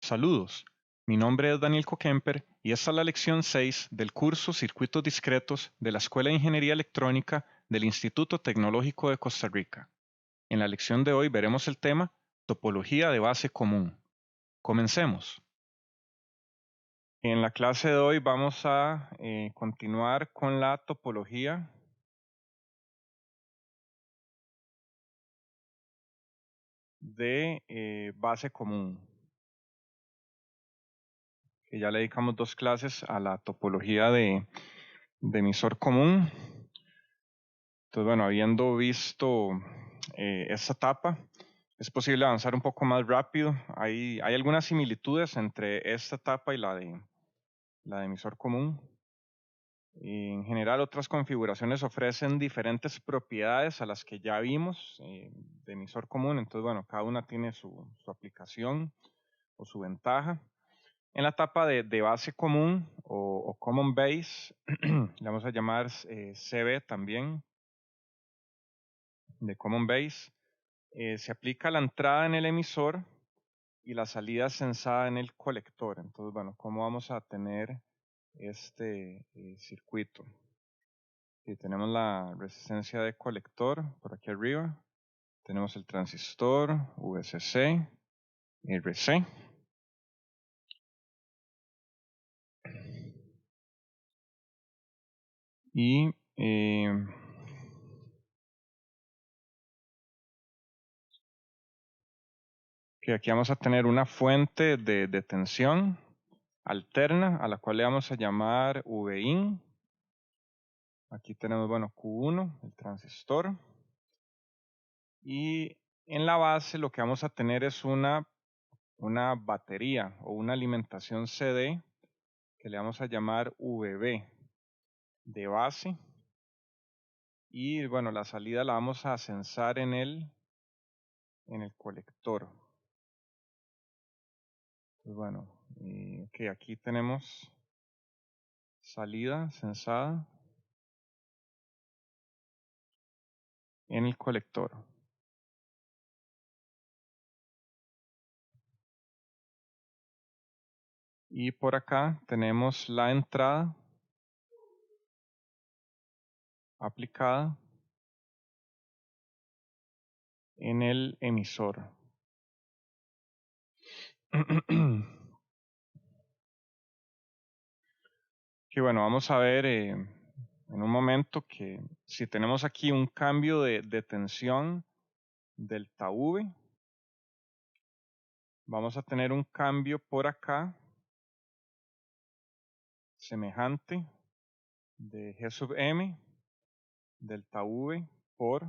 Saludos, mi nombre es Daniel Kokemper y esta es la lección 6 del curso Circuitos Discretos de la Escuela de Ingeniería Electrónica del Instituto Tecnológico de Costa Rica. En la lección de hoy veremos el tema Topología de base común. Comencemos. En la clase de hoy vamos a continuar con la topología de base común. Que ya le dedicamos 2 clases a la topología de emisor común. Entonces, bueno, habiendo visto esta etapa, es posible avanzar un poco más rápido. Hay algunas similitudes entre esta etapa y la de emisor común. En general, otras configuraciones ofrecen diferentes propiedades a las que ya vimos de emisor común. Entonces, bueno, cada una tiene su aplicación o su ventaja. En la etapa de base común o common base, le vamos a llamar CB también, de common base, se aplica la entrada en el emisor y la salida censada en el colector. Entonces, bueno, ¿cómo vamos a tener este circuito? Y tenemos la resistencia de colector por aquí arriba. Tenemos el transistor VCC, RC. Y que aquí vamos a tener una fuente de tensión alterna a la cual le vamos a llamar Vin. Aquí tenemos, bueno, Q1, el transistor. Y en la base lo que vamos a tener es una batería o una alimentación CD que le vamos a llamar VB de base. Y bueno, la salida la vamos a censar en el colector. Pues bueno, okay, aquí tenemos salida censada en el colector. Y por acá tenemos la entrada aplicada en el emisor. Que bueno, vamos a ver en un momento que si tenemos aquí un cambio de tensión delta V, vamos a tener un cambio por acá semejante de G sub M delta V por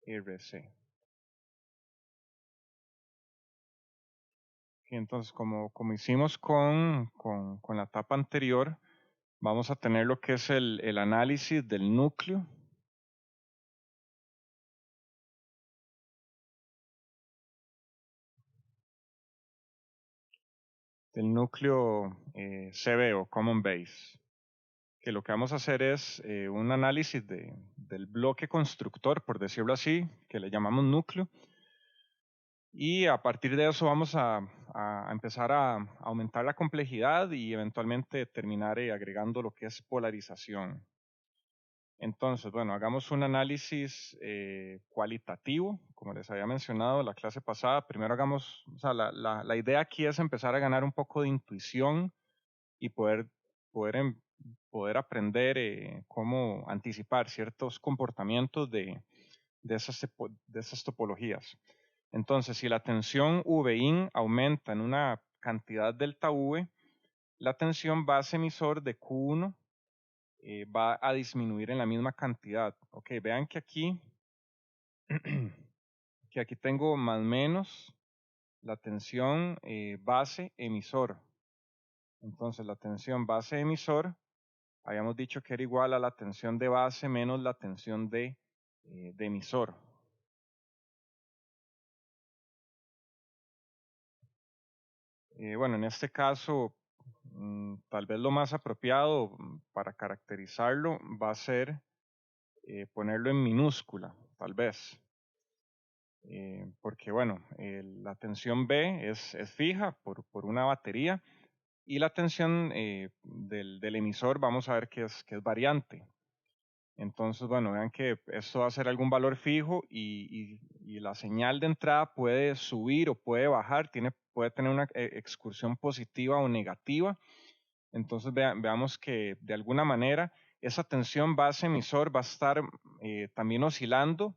RC. Y entonces, como hicimos con la etapa anterior, vamos a tener lo que es el análisis del núcleo. Del núcleo CB o Common Base. Que lo que vamos a hacer es un análisis del bloque constructor, por decirlo así, que le llamamos núcleo. Y a partir de eso vamos a empezar a aumentar la complejidad y eventualmente terminar agregando lo que es polarización. Entonces, bueno, hagamos un análisis cualitativo, como les había mencionado en la clase pasada. Primero hagamos, o sea, la idea aquí es empezar a ganar un poco de intuición y poder aprender cómo anticipar ciertos comportamientos de esas topologías. Entonces, si la tensión Vin aumenta en una cantidad delta V, la tensión base emisor de Q1 va a disminuir en la misma cantidad. Ok, vean que aquí, tengo más o menos la tensión base emisor. Entonces, la tensión base emisor, habíamos dicho que era igual a la tensión de base menos la tensión de emisor. Bueno, en este caso, tal vez lo más apropiado para caracterizarlo va a ser ponerlo en minúscula, tal vez. porque bueno, la tensión B es fija por una batería y la tensión del emisor vamos a ver que es variante. Entonces, bueno, vean que esto va a ser algún valor fijo y la señal de entrada puede subir o puede bajar, puede tener una excursión positiva o negativa. Entonces veamos que de alguna manera esa tensión base emisor va a estar también oscilando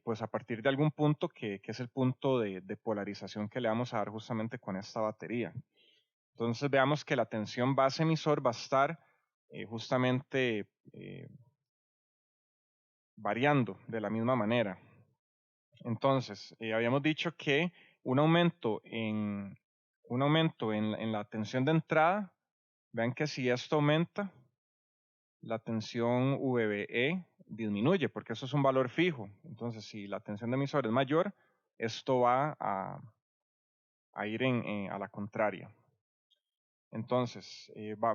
pues a partir de algún punto que es el punto de polarización que le vamos a dar justamente con esta batería. Entonces veamos que la tensión base emisor va a estar justamente variando de la misma manera. Entonces, habíamos dicho que un aumento en la tensión de entrada, vean que si esto aumenta, la tensión VBE disminuye, porque eso es un valor fijo. Entonces, si la tensión de emisor es mayor, esto va a ir a la contraria. Entonces,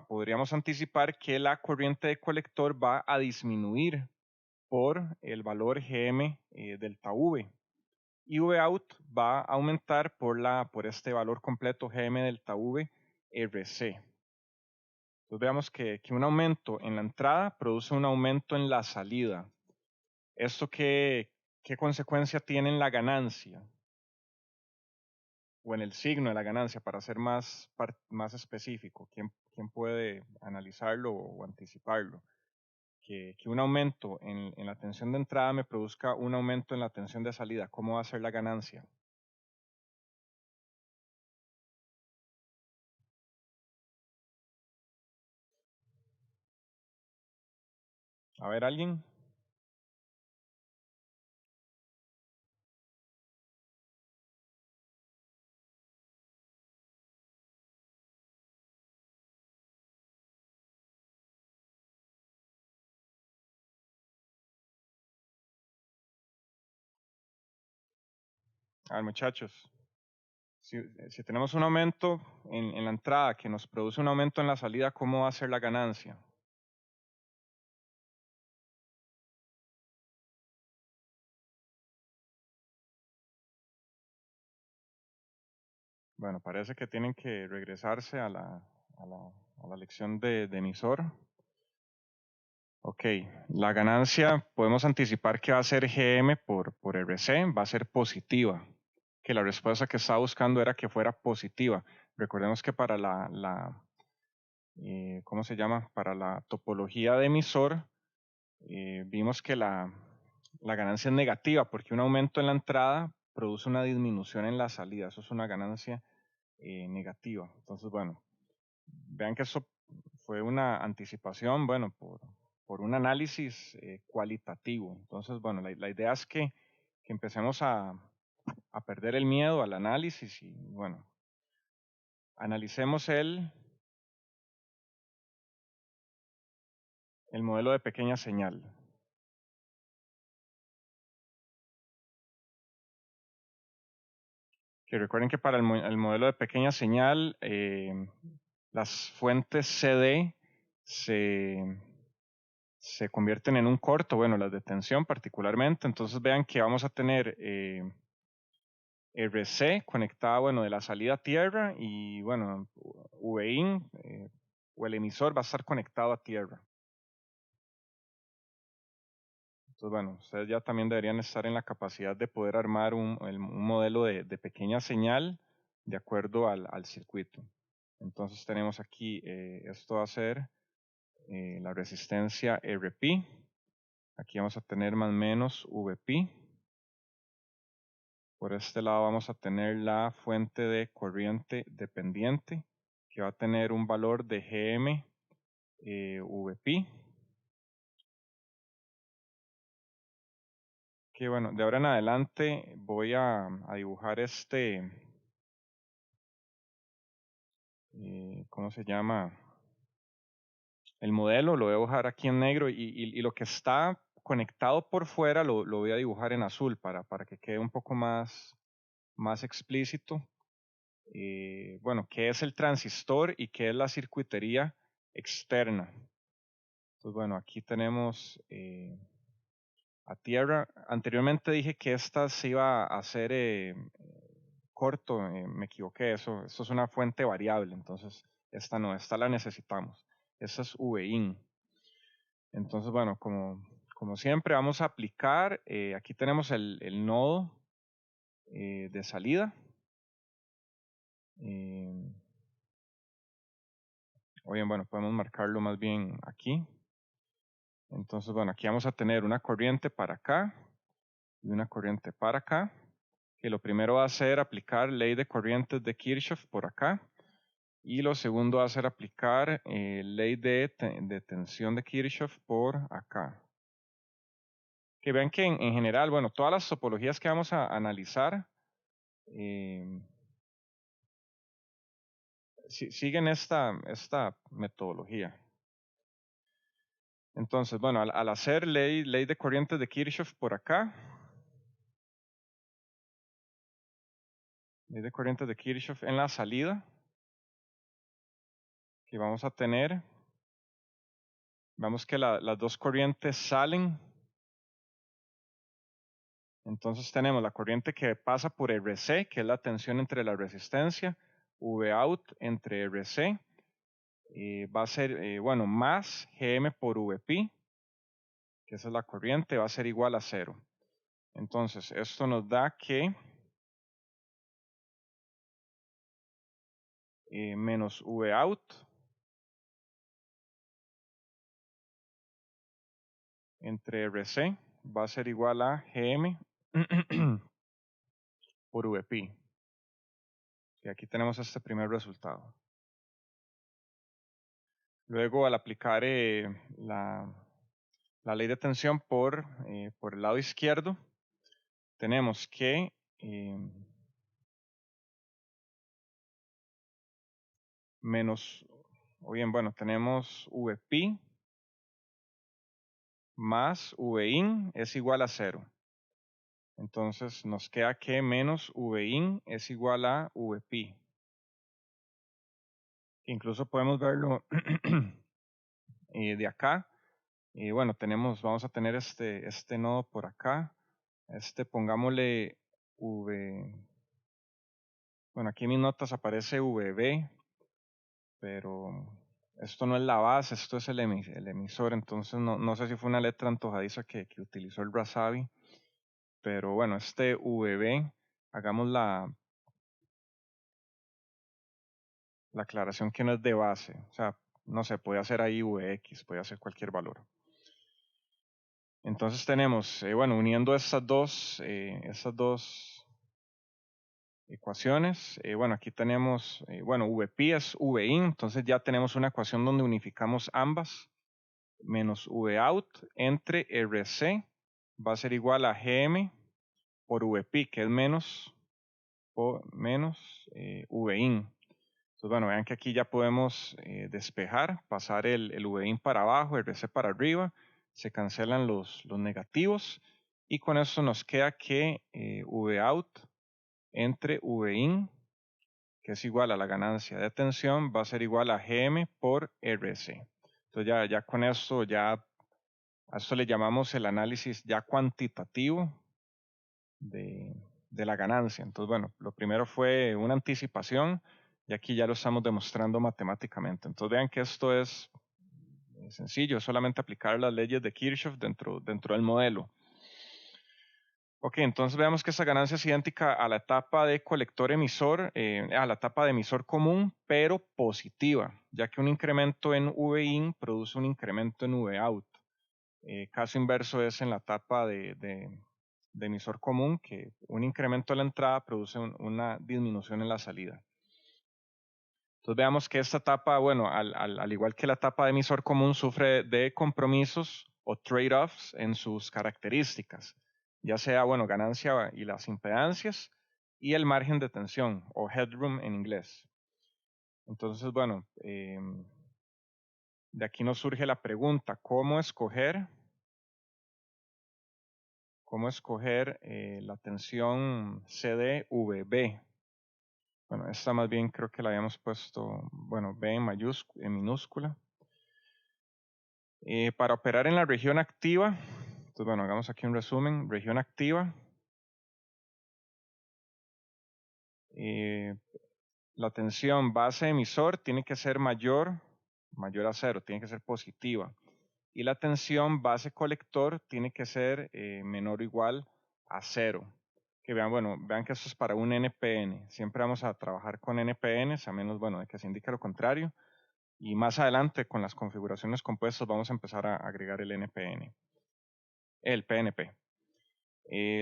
podríamos anticipar que la corriente de colector va a disminuir por el valor Gm delta V. Y Vout va a aumentar por este valor completo Gm delta V RC. Entonces veamos que un aumento en la entrada produce un aumento en la salida. ¿Esto qué consecuencia tiene en la ganancia? O en el signo de la ganancia, para ser más específico. ¿Quién puede analizarlo o anticiparlo? Que un aumento en la tensión de entrada me produzca un aumento en la tensión de salida. ¿Cómo va a ser la ganancia? A ver, ¿alguien? A ver, muchachos. Si tenemos un aumento en la entrada que nos produce un aumento en la salida, ¿cómo va a ser la ganancia? Bueno, parece que tienen que regresarse a la lección de emisor. Ok, la ganancia podemos anticipar que va a ser Gm por RC, va a ser positiva, que la respuesta que estaba buscando era que fuera positiva. Recordemos que para ¿cómo se llama? Para la topología de emisor, vimos que la ganancia es negativa porque un aumento en la entrada produce una disminución en la salida. Eso es una ganancia negativa. Entonces, bueno, vean que eso fue una anticipación, bueno, por un análisis cualitativo. Entonces, bueno, la idea es que empecemos a perder el miedo al análisis y, bueno, analicemos el modelo de pequeña señal. Que recuerden que para el modelo de pequeña señal, las fuentes CD se convierten en un corto, bueno, las de tensión particularmente. Entonces vean que vamos a tener RC conectada, bueno, de la salida a tierra y, bueno, VIN o el emisor va a estar conectado a tierra. Entonces, bueno, ustedes ya también deberían estar en la capacidad de poder armar un modelo de pequeña señal de acuerdo al circuito. Entonces tenemos aquí, esto va a ser la resistencia RP. Aquí vamos a tener más o menos VP. Por este lado vamos a tener la fuente de corriente dependiente, que va a tener un valor de Gm VP. Que bueno, de ahora en adelante voy a dibujar ¿cómo se llama? El modelo, lo voy a dibujar aquí en negro y lo que está conectado por fuera lo voy a dibujar en azul para que quede un poco más explícito. Bueno, qué es el transistor y qué es la circuitería externa. Entonces, bueno, aquí tenemos a tierra. Anteriormente dije que esta se iba a hacer corto, me equivoqué, esto es una fuente variable, entonces esta no, esta la necesitamos. Esta es VIN. Entonces, bueno, como siempre, vamos a aplicar, aquí tenemos el nodo de salida. O bien, bueno, podemos marcarlo más bien aquí. Entonces, bueno, aquí vamos a tener una corriente para acá y una corriente para acá. Que lo primero va a ser aplicar ley de corrientes de Kirchhoff por acá. Y lo segundo va a ser aplicar ley de tensión de Kirchhoff por acá. Que vean que en general, bueno, todas las topologías que vamos a analizar siguen esta metodología. Entonces, bueno, al hacer ley de corrientes de Kirchhoff por acá, ley de corrientes de Kirchhoff en la salida, que vamos a tener, vemos que las dos corrientes salen. Entonces tenemos la corriente que pasa por RC, que es la tensión entre la resistencia, Vout entre RC, va a ser, bueno, más Gm por Vp, que esa es la corriente, va a ser igual a 0. Entonces, esto nos da que menos Vout entre RC va a ser igual a Gm por Vp. Y aquí tenemos este primer resultado. Luego, al aplicar la ley de tensión por el lado izquierdo, tenemos que menos, o bien, bueno, tenemos Vp más Vin es igual a 0. Entonces nos queda que menos Vin es igual a Vp. Incluso podemos verlo de acá. Bueno, vamos a tener este nodo por acá. Pongámosle bueno, aquí en mis notas aparece VB, pero esto no es la base, esto es el emisor, entonces no sé si fue una letra antojadiza que utilizó el Razavi, pero bueno, este VB, hagamos la aclaración que no es de base, o sea, no sé, puede hacer ahí VX, puede hacer cualquier valor. Entonces tenemos, bueno, uniendo estas dos ecuaciones, bueno, aquí tenemos, bueno, Vp es Vin, entonces ya tenemos una ecuación donde unificamos ambas, menos Vout entre RC va a ser igual a Gm por Vp, que es menos Vin. Entonces, bueno, vean que aquí ya podemos despejar, pasar el Vin para abajo, RC para arriba, se cancelan los negativos y con eso nos queda que Vout entre Vin, que es igual a la ganancia de tensión, va a ser igual a Gm por RC. Entonces ya con esto, a esto le llamamos el análisis ya cuantitativo de la ganancia. Entonces, bueno, lo primero fue una anticipación y aquí ya lo estamos demostrando matemáticamente. Entonces vean que esto es sencillo, es solamente aplicar las leyes de Kirchhoff dentro del modelo. Ok, entonces veamos que esa ganancia es idéntica a la etapa de colector emisor, a la etapa de emisor común, pero positiva, ya que un incremento en Vin produce un incremento en Vout. Caso inverso es en la etapa de emisor común, que un incremento en la entrada produce una disminución en la salida. Entonces veamos que esta etapa, bueno, al igual que la etapa de emisor común, sufre de compromisos o trade-offs en sus características, ya sea, bueno, ganancia y las impedancias y el margen de tensión o headroom en inglés. Entonces, bueno, de aquí nos surge la pregunta, ¿cómo escoger la tensión CDVB? Bueno, esta más bien creo que la habíamos puesto, bueno, B en minúscula. Para operar en la región activa, Entonces, bueno, hagamos aquí un resumen. Región activa. La tensión base emisor tiene que ser mayor a 0, tiene que ser positiva. Y la tensión base colector tiene que ser menor o igual a 0. Que vean, bueno, vean que esto es para un NPN. Siempre vamos a trabajar con NPNs, a menos, bueno, de que se indique lo contrario. Y más adelante, con las configuraciones compuestas, vamos a empezar a agregar el NPN. El PNP.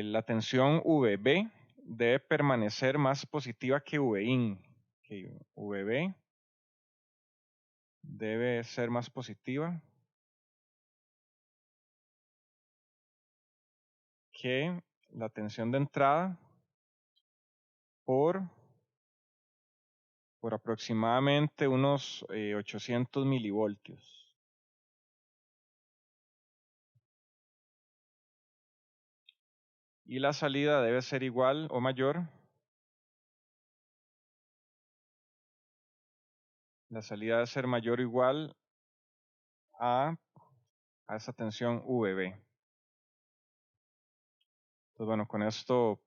La tensión VB debe permanecer más positiva que VIN. Que VB debe ser más positiva que la tensión de entrada por aproximadamente unos 800 milivoltios. Y la salida debe ser igual o mayor. La salida debe ser mayor o igual a esa tensión VB. Entonces, bueno, con esto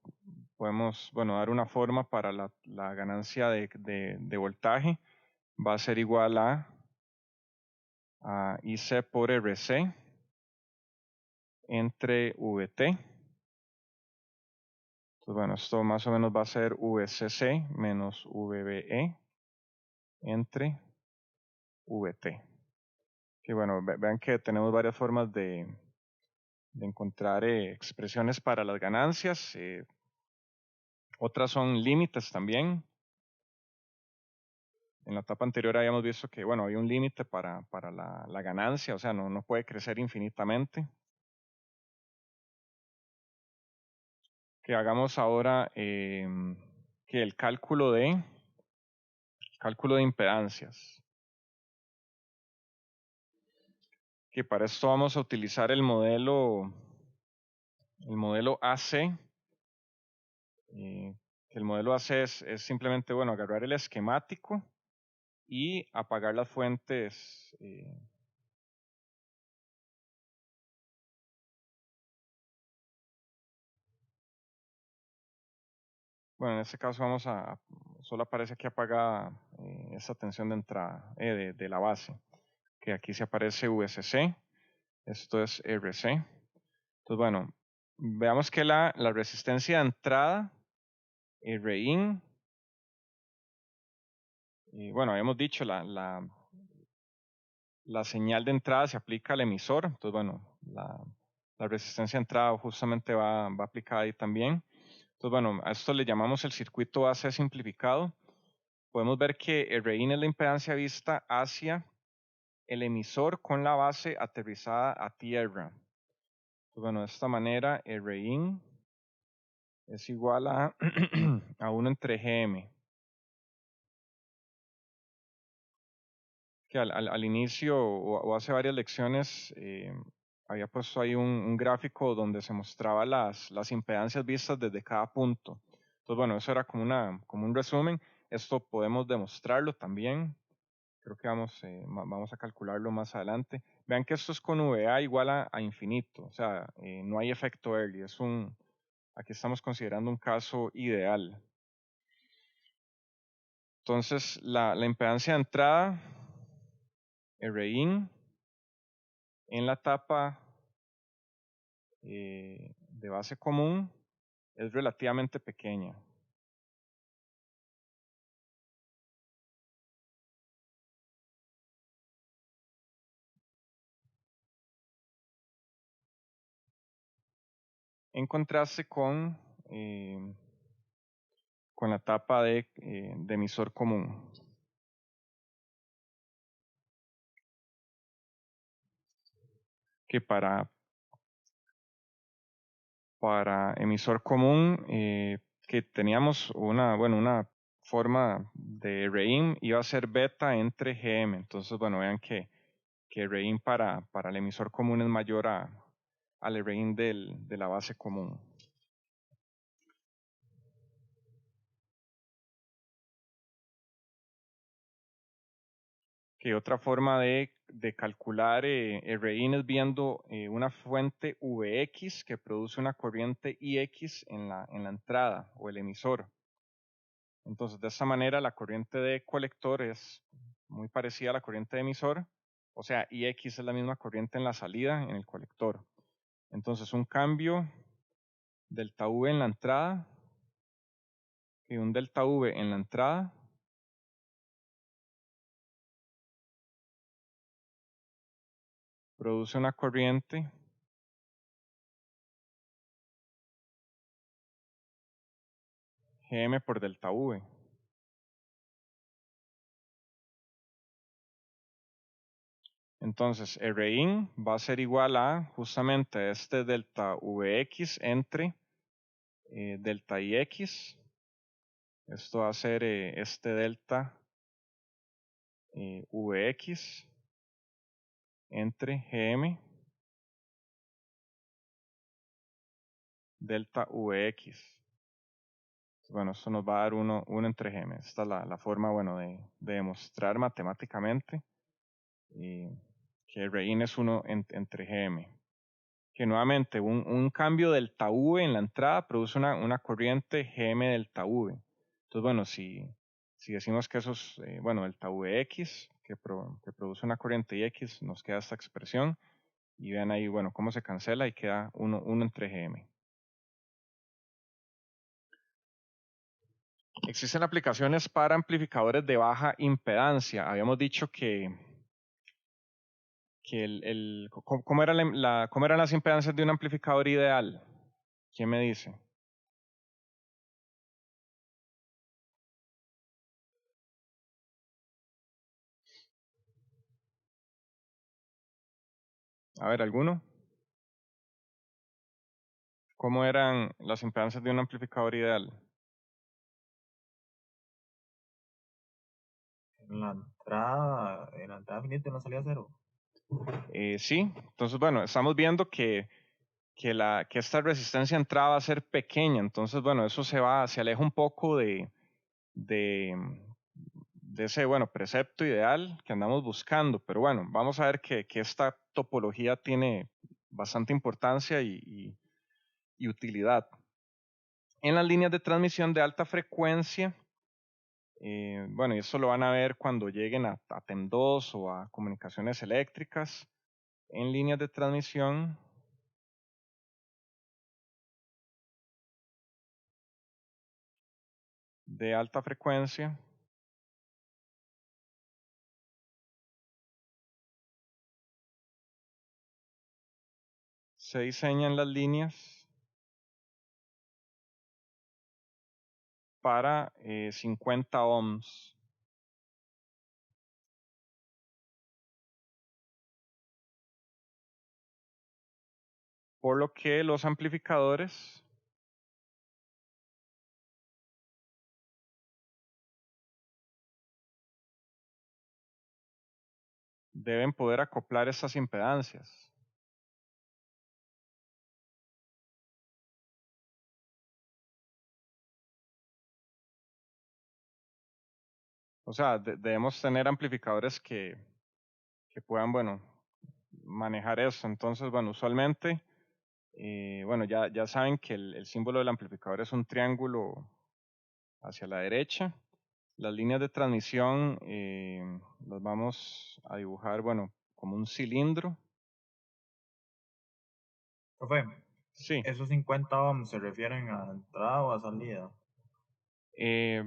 podemos, bueno, dar una forma para la ganancia de voltaje. Va a ser igual a IC por RC entre VT. Entonces, bueno, esto más o menos va a ser VCC menos VBE entre VT. Que bueno, vean que tenemos varias formas de encontrar expresiones para las ganancias. Otras son límites también. En la etapa anterior habíamos visto que, bueno, hay un límite para la ganancia, o sea, no puede crecer infinitamente. Que hagamos ahora que el cálculo de impedancias. Que para esto vamos a utilizar el modelo AC. El modelo AC es simplemente, bueno, agarrar el esquemático y apagar las fuentes. Bueno, en este caso solo aparece aquí apagada esta tensión de entrada de la base. Que aquí se aparece VCC, esto es RC. Entonces, bueno, veamos que la resistencia de entrada, RIN, bueno, habíamos dicho, la señal de entrada se aplica al emisor. Entonces, bueno, la resistencia de entrada justamente va aplicada ahí también. Entonces, bueno, a esto le llamamos el circuito AC simplificado. Podemos ver que RIN es la impedancia vista hacia el emisor con la base aterrizada a tierra. Entonces, bueno, de esta manera, RIN es igual a, a 1 entre GM. Que al inicio o hace varias lecciones había puesto ahí un gráfico donde se mostraba las impedancias vistas desde cada punto. Entonces, bueno, eso era como un resumen. Esto podemos demostrarlo también. Creo que vamos a calcularlo más adelante. Vean que esto es con VA igual a infinito. O sea, no hay efecto Early. Aquí estamos considerando un caso ideal. Entonces, la impedancia de entrada, RIN, en la etapa de base común es relativamente pequeña. En contraste con la etapa de emisor común. Que para emisor común que teníamos una forma de REIN iba a ser beta entre GM. Entonces, bueno, vean que REIN para el emisor común es mayor al REIN de la base común. Que otra forma de calcular Rin es viendo una fuente Vx que produce una corriente Ix en la entrada o el emisor. Entonces, de esta manera, la corriente de colector es muy parecida a la corriente de emisor. O sea, Ix es la misma corriente en la salida en el colector. Entonces, un cambio delta V en la entrada y un delta V en la entrada produce una corriente Gm por delta V. Entonces, Rin va a ser igual a justamente este delta Vx entre delta Ix. Esto va a ser este delta Vx entre Gm delta Vx. Bueno, esto nos va a dar 1 entre Gm. Esta es la forma, bueno, de demostrar matemáticamente que Rin es 1 entre Gm. Que nuevamente un cambio delta V en la entrada produce una corriente Gm delta V. Entonces, bueno, si decimos que eso es, bueno, delta Vx, que produce una corriente Ix, nos queda esta expresión. Y vean ahí, bueno, cómo se cancela y queda 1 entre Gm. Existen aplicaciones para amplificadores de baja impedancia. Habíamos dicho que ¿cómo eran las impedancias de un amplificador ideal? ¿Quién me dice? A ver, ¿alguno? ¿Cómo eran las impedancias de un amplificador ideal? En la entrada finita y en la salida cero. Sí, entonces bueno, estamos viendo que esta resistencia de entrada va a ser pequeña, entonces bueno, eso se aleja un poco de, de ese, bueno, precepto ideal que andamos buscando, pero bueno, vamos a ver que esta topología tiene bastante importancia y utilidad. En las líneas de transmisión de alta frecuencia, bueno, y esto lo van a ver cuando lleguen a TEM2 o a comunicaciones eléctricas, en líneas de transmisión de alta frecuencia, se diseñan las líneas para 50 ohms. Por lo que los amplificadores deben poder acoplar estas impedancias. O sea, debemos tener amplificadores que puedan, bueno, manejar eso. Entonces, bueno, usualmente, bueno, ya saben que el símbolo del amplificador es un triángulo hacia la derecha. Las líneas de transmisión las vamos a dibujar, bueno, como un cilindro. Profe, Sí. ¿esos 50 ohms se refieren a entrada o a salida? Eh,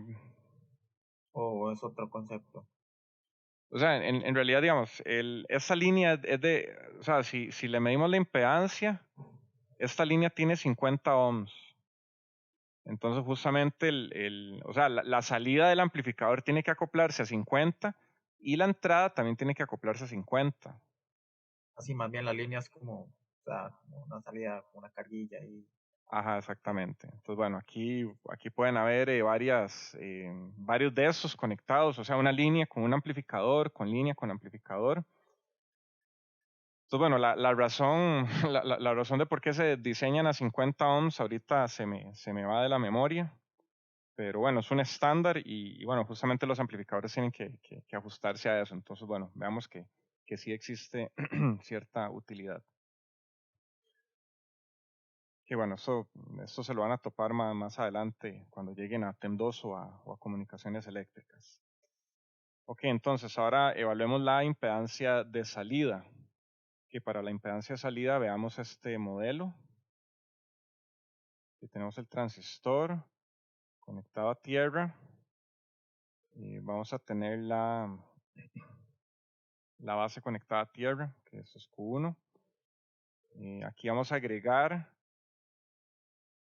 ¿O es otro concepto? o sea, en realidad, digamos, esta línea es o sea, si le medimos la impedancia, esta línea tiene 50 ohms. Entonces, justamente, o sea, la salida del amplificador tiene que acoplarse a 50 y la entrada también tiene que acoplarse a 50. Así más bien la línea es como, o sea, como una salida, como una carguilla y Ajá, exactamente. Entonces, bueno, aquí pueden haber varios de esos conectados, o sea, una línea con un amplificador, con línea con amplificador. Entonces, bueno, la razón, la razón de por qué se diseñan a 50 ohms ahorita se me va de la memoria. Pero bueno, es un estándar y bueno, justamente los amplificadores tienen que ajustarse a eso. Entonces, bueno, veamos que sí existe cierta utilidad. Que bueno, esto se lo van a topar más adelante cuando lleguen a TEM 2 o a comunicaciones eléctricas. Ok, entonces ahora evaluemos la impedancia de salida. Que para la impedancia de salida veamos este modelo. Aquí tenemos el transistor conectado a tierra. Y vamos a tener la base conectada a tierra, que esto es Q1. Aquí vamos a agregar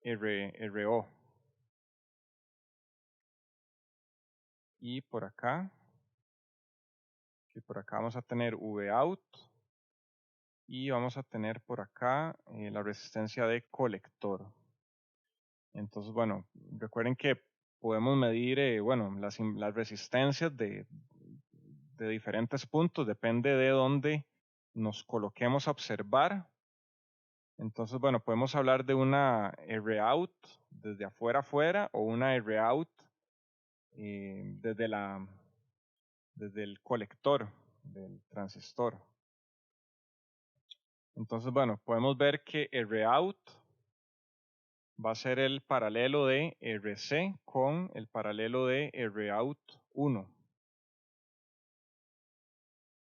RO. Y por acá vamos a tener Vout. Y vamos a tener por acá la resistencia de colector. Entonces, bueno, recuerden que podemos medir, bueno, las resistencias de diferentes puntos, depende de dónde nos coloquemos a observar. Entonces, bueno, podemos hablar de una Rout desde afuera afuera o una Rout desde el colector del transistor. Entonces, bueno, podemos ver que Rout va a ser el paralelo de RC con el paralelo de Rout 1,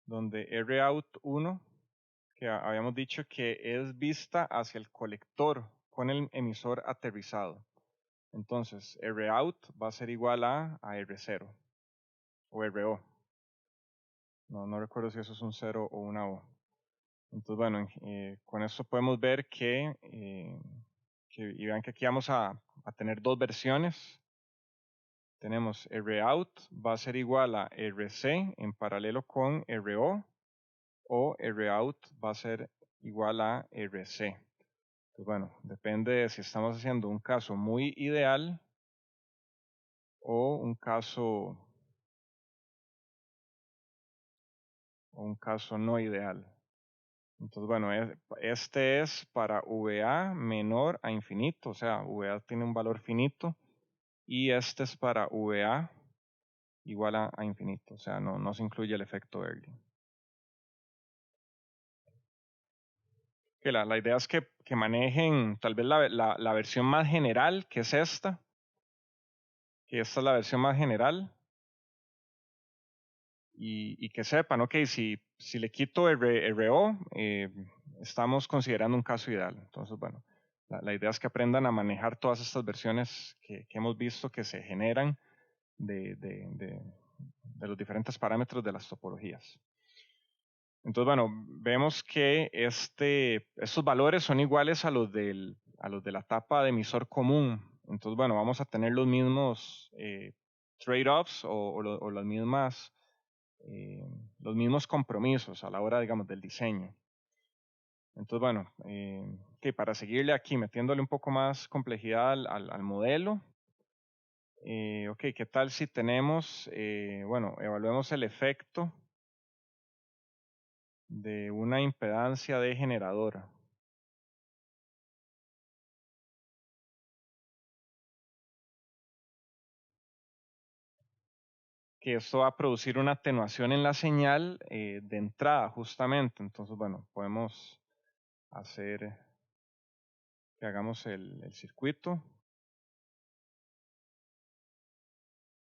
donde Rout 1, que habíamos dicho que es vista hacia el colector con el emisor aterrizado. Entonces, Rout va a ser igual a R0 o RO. No recuerdo si eso es un 0 o una O. Entonces, bueno, con esto podemos ver y vean que aquí vamos a tener dos versiones. Tenemos Rout va a ser igual a RC en paralelo con RO o Rout va a ser igual a RC. Pues bueno, depende de si estamos haciendo un caso muy ideal o un caso no ideal. Entonces, bueno, este es para VA menor a infinito, o sea, VA tiene un valor finito, y este es para VA igual a infinito, o sea, no se incluye el efecto Early. Que la idea es que manejen tal vez la versión más general, que es esta, que esta es la versión más general, y que sepan, ok, si le quito RO, estamos considerando un caso ideal. Entonces, bueno, la idea es que aprendan a manejar todas estas versiones que hemos visto que se generan de los diferentes parámetros de las topologías. Entonces, bueno, vemos que estos valores son iguales a los de la tapa de emisor común. Entonces, bueno, vamos a tener los mismos trade-offs o las mismas los mismos compromisos a la hora, digamos, del diseño. Entonces, bueno, para seguirle aquí, metiéndole un poco más complejidad al modelo. Ok, ¿qué tal si tenemos, bueno, evaluemos el efecto de una impedancia de generadora? Que esto va a producir una atenuación en la señal de entrada, justamente. Entonces, bueno, podemos hacer que hagamos el circuito.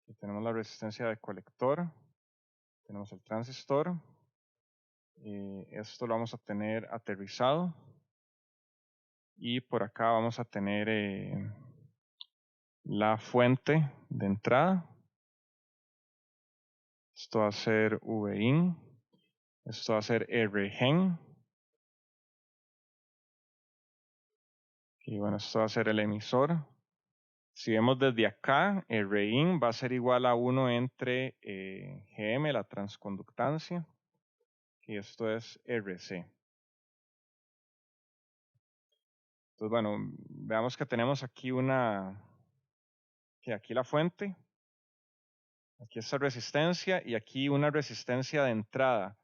Aquí tenemos la resistencia de colector, tenemos el transistor, esto lo vamos a tener aterrizado y por acá vamos a tener la fuente de entrada. Esto va a ser Vin, esto va a ser Rgen y bueno, esto va a ser el emisor. Si vemos desde acá, Rin va a ser igual a 1 entre Gm, la transconductancia, y esto es Rc. Entonces, bueno, veamos que tenemos aquí aquí la fuente, aquí esta resistencia y aquí una resistencia de entrada.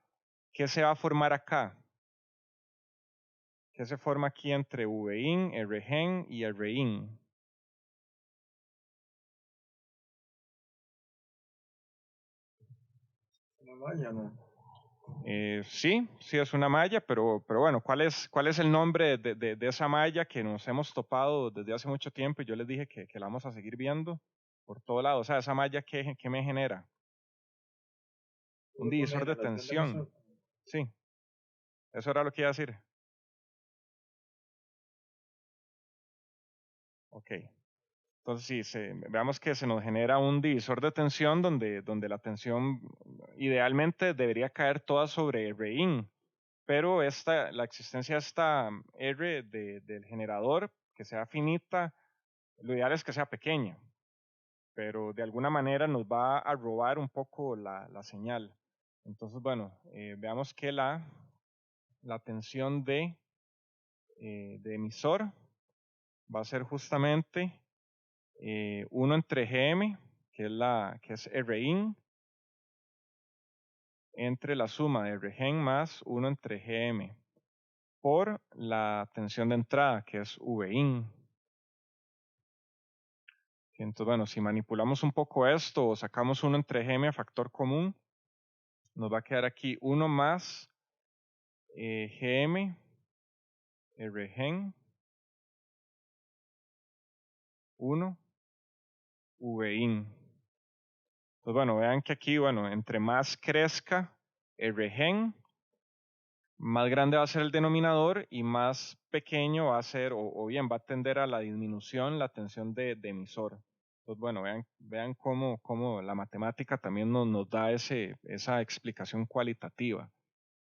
¿Qué se va a formar acá? ¿Qué se forma aquí entre Vin, Rgen y Rin? Una malla, ¿no? Sí, sí es una malla, pero bueno, ¿cuál es el nombre de esa malla que nos hemos topado desde hace mucho tiempo? Y yo les dije que la vamos a seguir viendo por todo lado. O sea, esa malla, ¿qué me genera? Un Una divisor de generación de tensión. emisor. Sí, eso era lo que iba a decir. Ok. Entonces, sí, veamos que se nos genera un divisor de tensión donde la tensión idealmente debería caer toda sobre Rin, pero la existencia de esta R del generador, que sea finita, lo ideal es que sea pequeña, pero de alguna manera nos va a robar un poco la señal. Entonces, bueno, veamos que la tensión de emisor va a ser justamente 1 entre Gm, que es Rin, entre la suma de Rgen más 1 entre Gm, por la tensión de entrada, que es Vin. Entonces, bueno, si manipulamos un poco esto o sacamos 1 entre Gm a factor común, nos va a quedar aquí 1 más Gm, Rgen, 1, Vin. Entonces, bueno, vean que aquí, bueno, entre más crezca Rgen, más grande va a ser el denominador y más pequeño va a ser, o bien va a tender a la disminución la tensión de emisor. Entonces, bueno, vean cómo la matemática también nos da esa explicación cualitativa.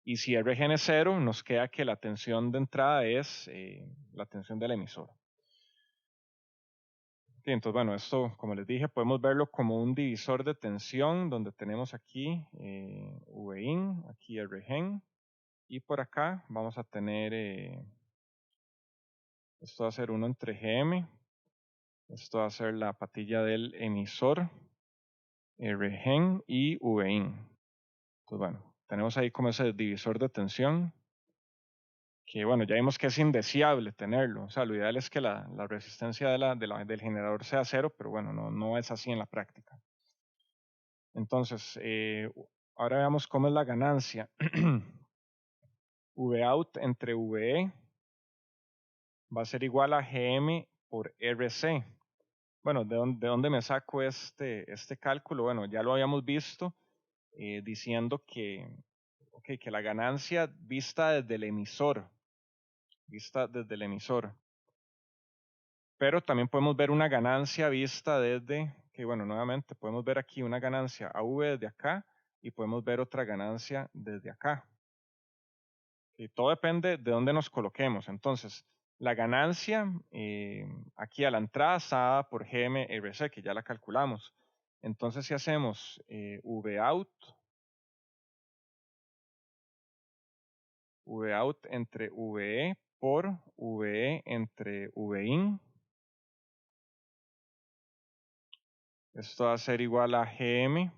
Y si Rgen es cero, nos queda que la tensión de entrada es la tensión del emisor. Sí, entonces, bueno, esto, como les dije, podemos verlo como un divisor de tensión, donde tenemos aquí Vin, aquí Rgen, y por acá vamos a tener, esto va a ser 1 entre Gm, esto va a ser la patilla del emisor, Rgen y Vin. Entonces, bueno, tenemos ahí como ese divisor de tensión, que bueno, ya vimos que es indeseable tenerlo. O sea, lo ideal es que la resistencia del generador sea cero, pero bueno, no es así en la práctica. Entonces, ahora veamos cómo es la ganancia. Vout entre VE va a ser igual a Gm por RC. Bueno, ¿de dónde me saco este cálculo? Bueno, ya lo habíamos visto diciendo que la ganancia vista desde el emisor, pero también podemos ver una ganancia vista que bueno, nuevamente podemos ver aquí una ganancia AV desde acá y podemos ver otra ganancia desde acá. Y todo depende de dónde nos coloquemos. Entonces, la ganancia aquí a la entrada está dada por GMRC, que ya la calculamos. Entonces, si hacemos Vout entre VE por VE entre Vin, esto va a ser igual a GM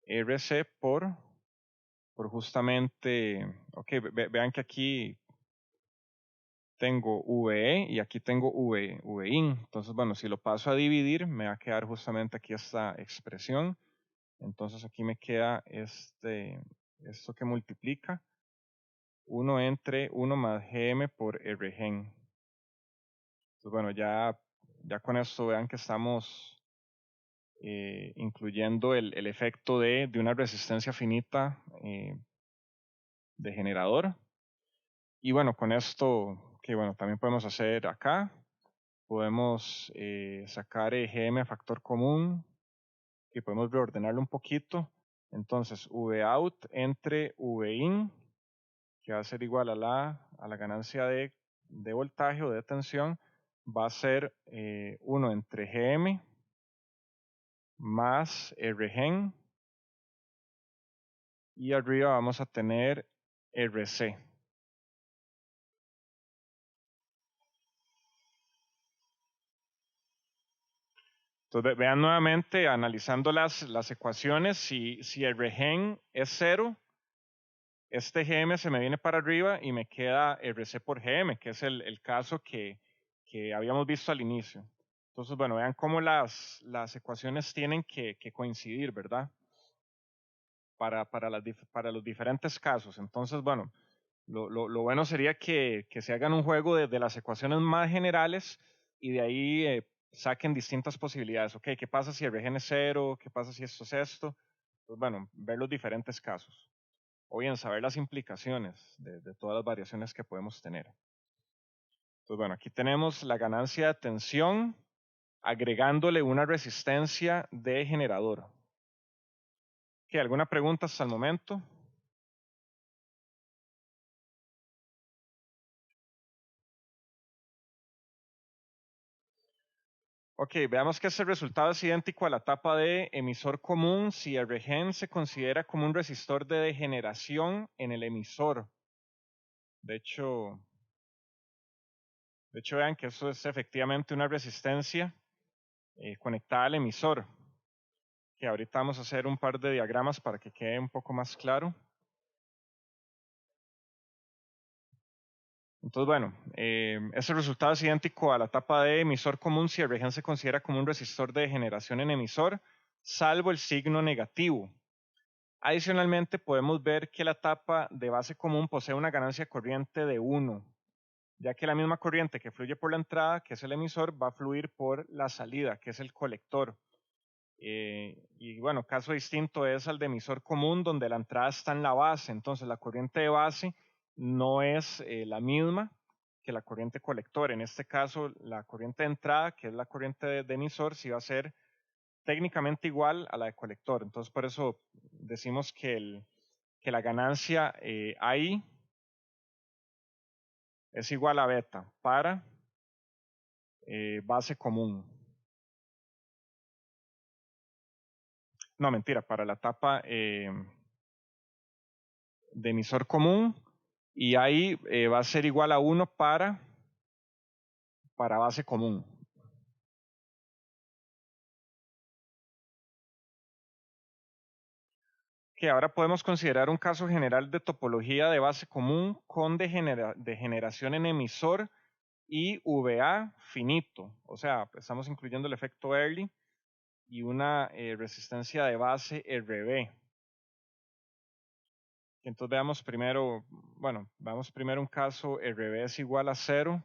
RC por justamente, ok, vean que aquí tengo VE y aquí tengo Vin. Entonces, bueno, si lo paso a dividir, me va a quedar justamente aquí esta expresión. Entonces aquí me queda esto que multiplica 1 entre 1 más Gm por Rgen. Entonces, bueno, ya con esto vean que estamos incluyendo el efecto de una resistencia finita de generador. Y bueno, con esto, que bueno, también podemos hacer acá, podemos sacar Gm a factor común, que podemos reordenarlo un poquito. Entonces, Vout entre Vin, que va a ser igual a la ganancia de voltaje o de tensión, va a ser 1 entre Gm más Rgen, y arriba vamos a tener RC. Entonces, vean nuevamente, analizando las ecuaciones, si el Rgen es cero, este Gm se me viene para arriba y me queda RC por Gm, que es el caso que habíamos visto al inicio. Entonces, bueno, vean cómo las ecuaciones tienen que coincidir, ¿verdad? para los diferentes casos. Entonces, bueno, lo bueno sería que se hagan un juego de las ecuaciones más generales y de ahí saquen distintas posibilidades. Ok, ¿qué pasa si el regen es cero? ¿Qué pasa si esto es esto? Pues bueno, ver los diferentes casos. O bien saber las implicaciones de todas las variaciones que podemos tener. Pues bueno, aquí tenemos la ganancia de tensión agregándole una resistencia de generador. ¿Qué, alguna pregunta hasta el momento? Ok, veamos que ese resultado es idéntico a la etapa de emisor común si el regen se considera como un resistor de degeneración en el emisor. De hecho, vean que eso es efectivamente una resistencia conectada al emisor. Que ahorita vamos a hacer un par de diagramas para que quede un poco más claro. Entonces, bueno, ese resultado es idéntico a la etapa de emisor común si el regen se considera como un resistor de degeneración en emisor, salvo el signo negativo. Adicionalmente, podemos ver que la etapa de base común posee una ganancia corriente de 1, ya que la misma corriente que fluye por la entrada, que es el emisor, va a fluir por la salida, que es el colector. Y bueno, caso distinto es al de emisor común, donde la entrada está en la base. Entonces, la corriente de base no es la misma que la corriente colector. En este caso, la corriente de entrada, que es la corriente de emisor, sí va a ser técnicamente igual a la de colector. Entonces, por eso decimos que la ganancia ahí es igual a beta para base común. No, mentira, para la etapa de emisor común, y ahí va a ser igual a 1 para base común. Que ahora podemos considerar un caso general de topología de base común con degeneración en emisor y VA finito. O sea, pues estamos incluyendo el efecto Early y una resistencia de base RB. Entonces veamos primero, bueno, veamos primero un caso RB es igual a 0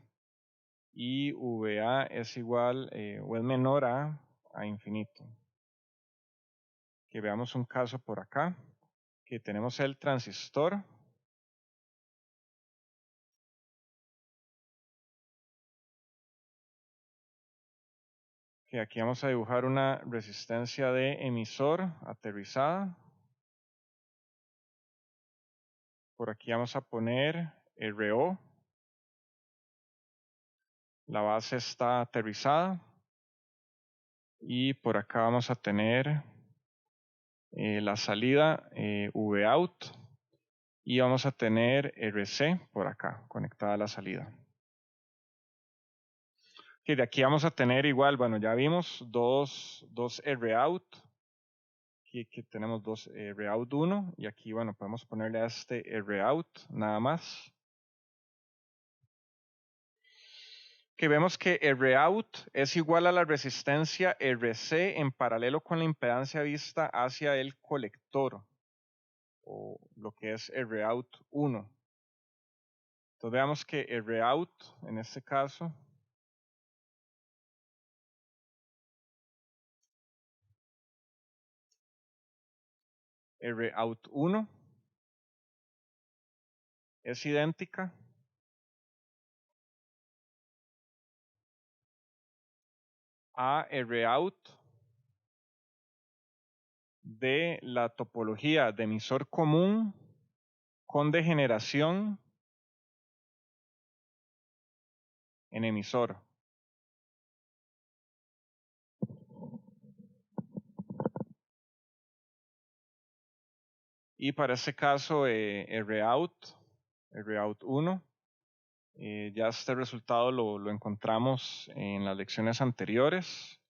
y VA es igual o es menor a infinito. Que veamos un caso por acá, que tenemos el transistor. Que aquí vamos a dibujar una resistencia de emisor aterrizada. Por aquí vamos a poner RO. La base está aterrizada. Y por acá vamos a tener la salida Vout. Y vamos a tener RC por acá, conectada a la salida. Que de aquí vamos a tener igual, bueno, ya vimos dos Rout. Aquí tenemos dos Rout 1 y aquí, bueno, podemos ponerle a este Rout nada más. Que vemos que Rout es igual a la resistencia RC en paralelo con la impedancia vista hacia el colector, o lo que es Rout 1. Entonces veamos que Rout, en este caso, Rout 1 es idéntica a Rout de la topología de emisor común con degeneración en emisor. Y para este caso, Rout 1, ya este resultado lo encontramos en las lecciones anteriores.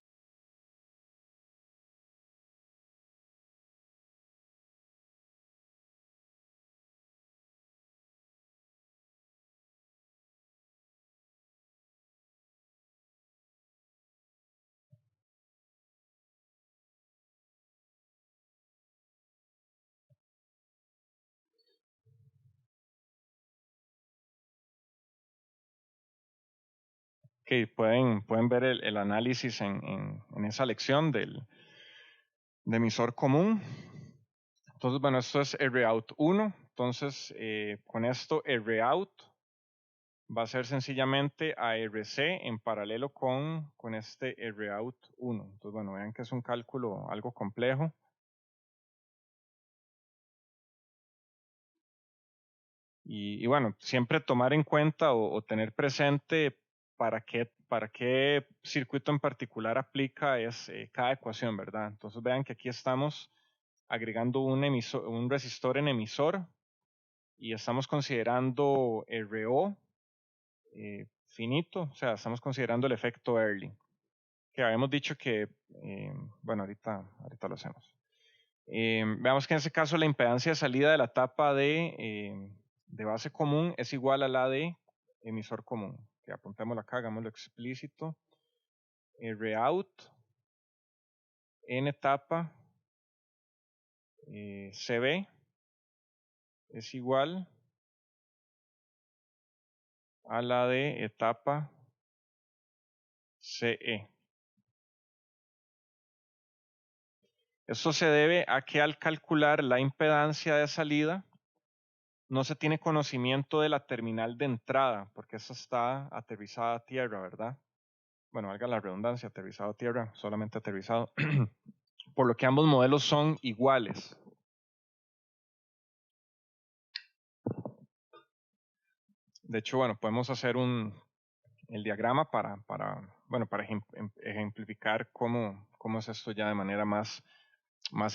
pueden ver el análisis en esa lección de emisor común. Entonces, bueno, esto es ROUT 1. Entonces, con esto, ROUT va a ser sencillamente ARC en paralelo con este ROUT 1. Entonces, bueno, vean que es un cálculo algo complejo. Y bueno, siempre tomar en cuenta o tener presente para qué circuito en particular aplica cada ecuación, ¿verdad? Entonces vean que aquí estamos agregando un resistor en emisor y estamos considerando RO finito, o sea, estamos considerando el efecto Early, que habíamos dicho que, bueno, ahorita lo hacemos. Veamos que en este caso la impedancia de salida de la tapa de base común es igual a la de emisor común. Que apuntémoslo acá, hagámoslo explícito. ROUT en etapa CB es igual a la de etapa CE. Esto se debe a que al calcular la impedancia de salida no se tiene conocimiento de la terminal de entrada, porque esta está aterrizada a tierra, ¿verdad? Bueno, valga la redundancia, aterrizado a tierra, solamente aterrizado, por lo que ambos modelos son iguales. De hecho, bueno, podemos hacer el diagrama para ejemplificar cómo es esto ya de manera más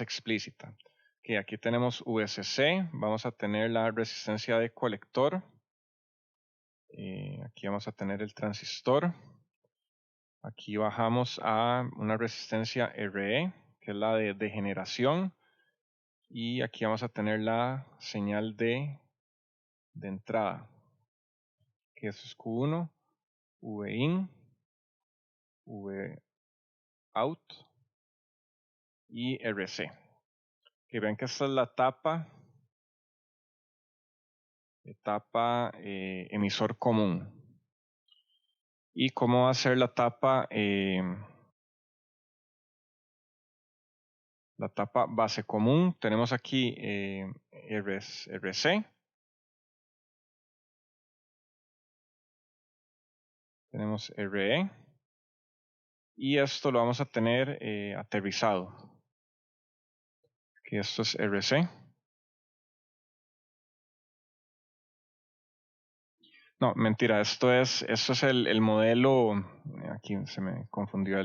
explícita. Que aquí tenemos VCC, vamos a tener la resistencia de colector, aquí vamos a tener el transistor, aquí bajamos a una resistencia RE, que es la de degeneración, y aquí vamos a tener la señal de entrada, que eso es Q1, VIN, VOUT y RC. Que vean que esta es la etapa emisor común. ¿Y cómo va a ser la etapa base común? Tenemos aquí RC. Tenemos RE. Y esto lo vamos a tener aterrizado. Que esto es RC. No, mentira, esto es el modelo, aquí se me confundió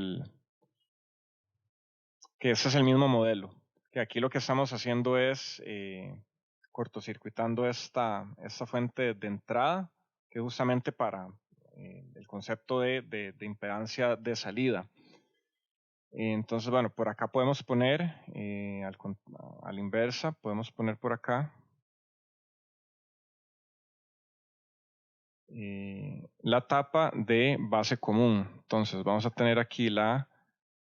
que este es el mismo modelo, que aquí lo que estamos haciendo es cortocircuitando esta fuente de entrada, que es justamente para el concepto de impedancia de salida. Entonces, bueno, por acá podemos poner, a la inversa, podemos poner por acá la tapa de base común. Entonces vamos a tener aquí la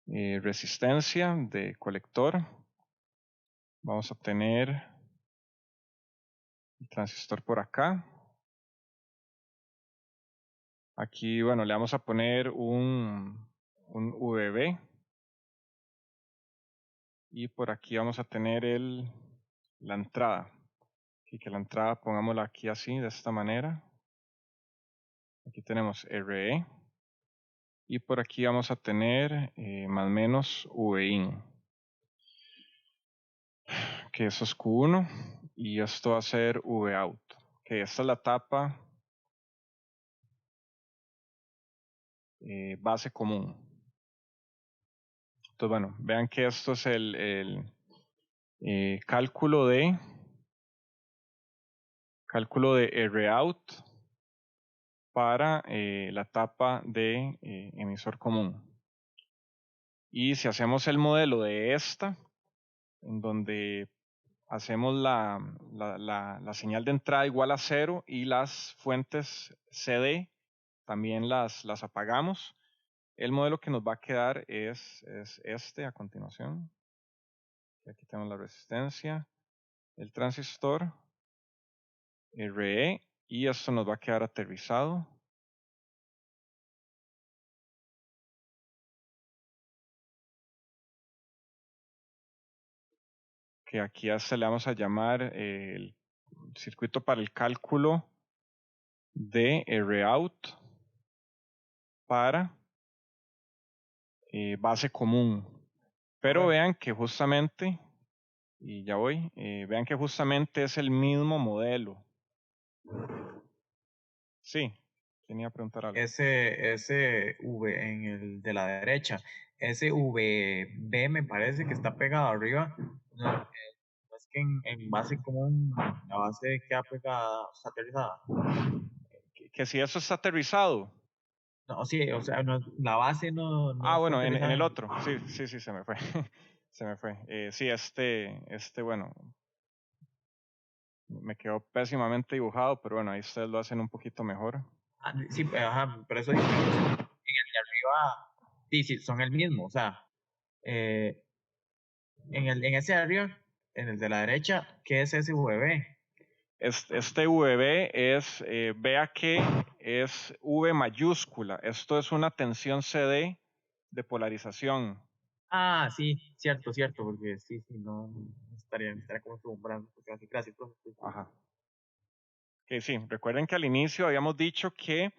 resistencia de colector. Vamos a tener el transistor por acá. Aquí, bueno, le vamos a poner un VB. Y por aquí vamos a tener la entrada. Y que la entrada pongámosla aquí así, de esta manera. Aquí tenemos RE. Y por aquí vamos a tener más o menos VIN. Que eso es Q1. Y esto va a ser VOUT. Que esta es la tapa base común. Entonces, bueno, vean que esto es el cálculo de ROUT para la tapa de emisor común. Y si hacemos el modelo de esta, en donde hacemos la señal de entrada igual a 0 y las fuentes CD también las apagamos, el modelo que nos va a quedar es este a continuación. Aquí tenemos la resistencia, el transistor, RE, y esto nos va a quedar aterrizado. que aquí a este le vamos a llamar el circuito para el cálculo de Rout para base común. Pero vean que justamente, y ya voy, vean que justamente es el mismo modelo. Sí, tenía que preguntar algo. Ese V en el de la derecha, ese VB me parece que está pegado arriba. No, es que en base común, la base queda pegada, está aterrizada. Que si eso está aterrizado. No, sí, o sea, la base no está Bueno, en aterrizada. el otro. Sí, se me fue. Se me fue. Sí, bueno, me quedó pésimamente dibujado, pero bueno, ahí ustedes lo hacen un poquito mejor. Sí, ajá, pero eso digo, en el de arriba, sí, sí, son el mismo, o sea, en ese de arriba, en el de la derecha, ¿qué es ese VB? Este VB es, vea que es V mayúscula. Esto es una tensión CD de polarización. Ah, sí, cierto, porque sí, no estaría como acostumbrado, porque así, gracias, profe. Ajá. Que sí, recuerden que al inicio habíamos dicho que,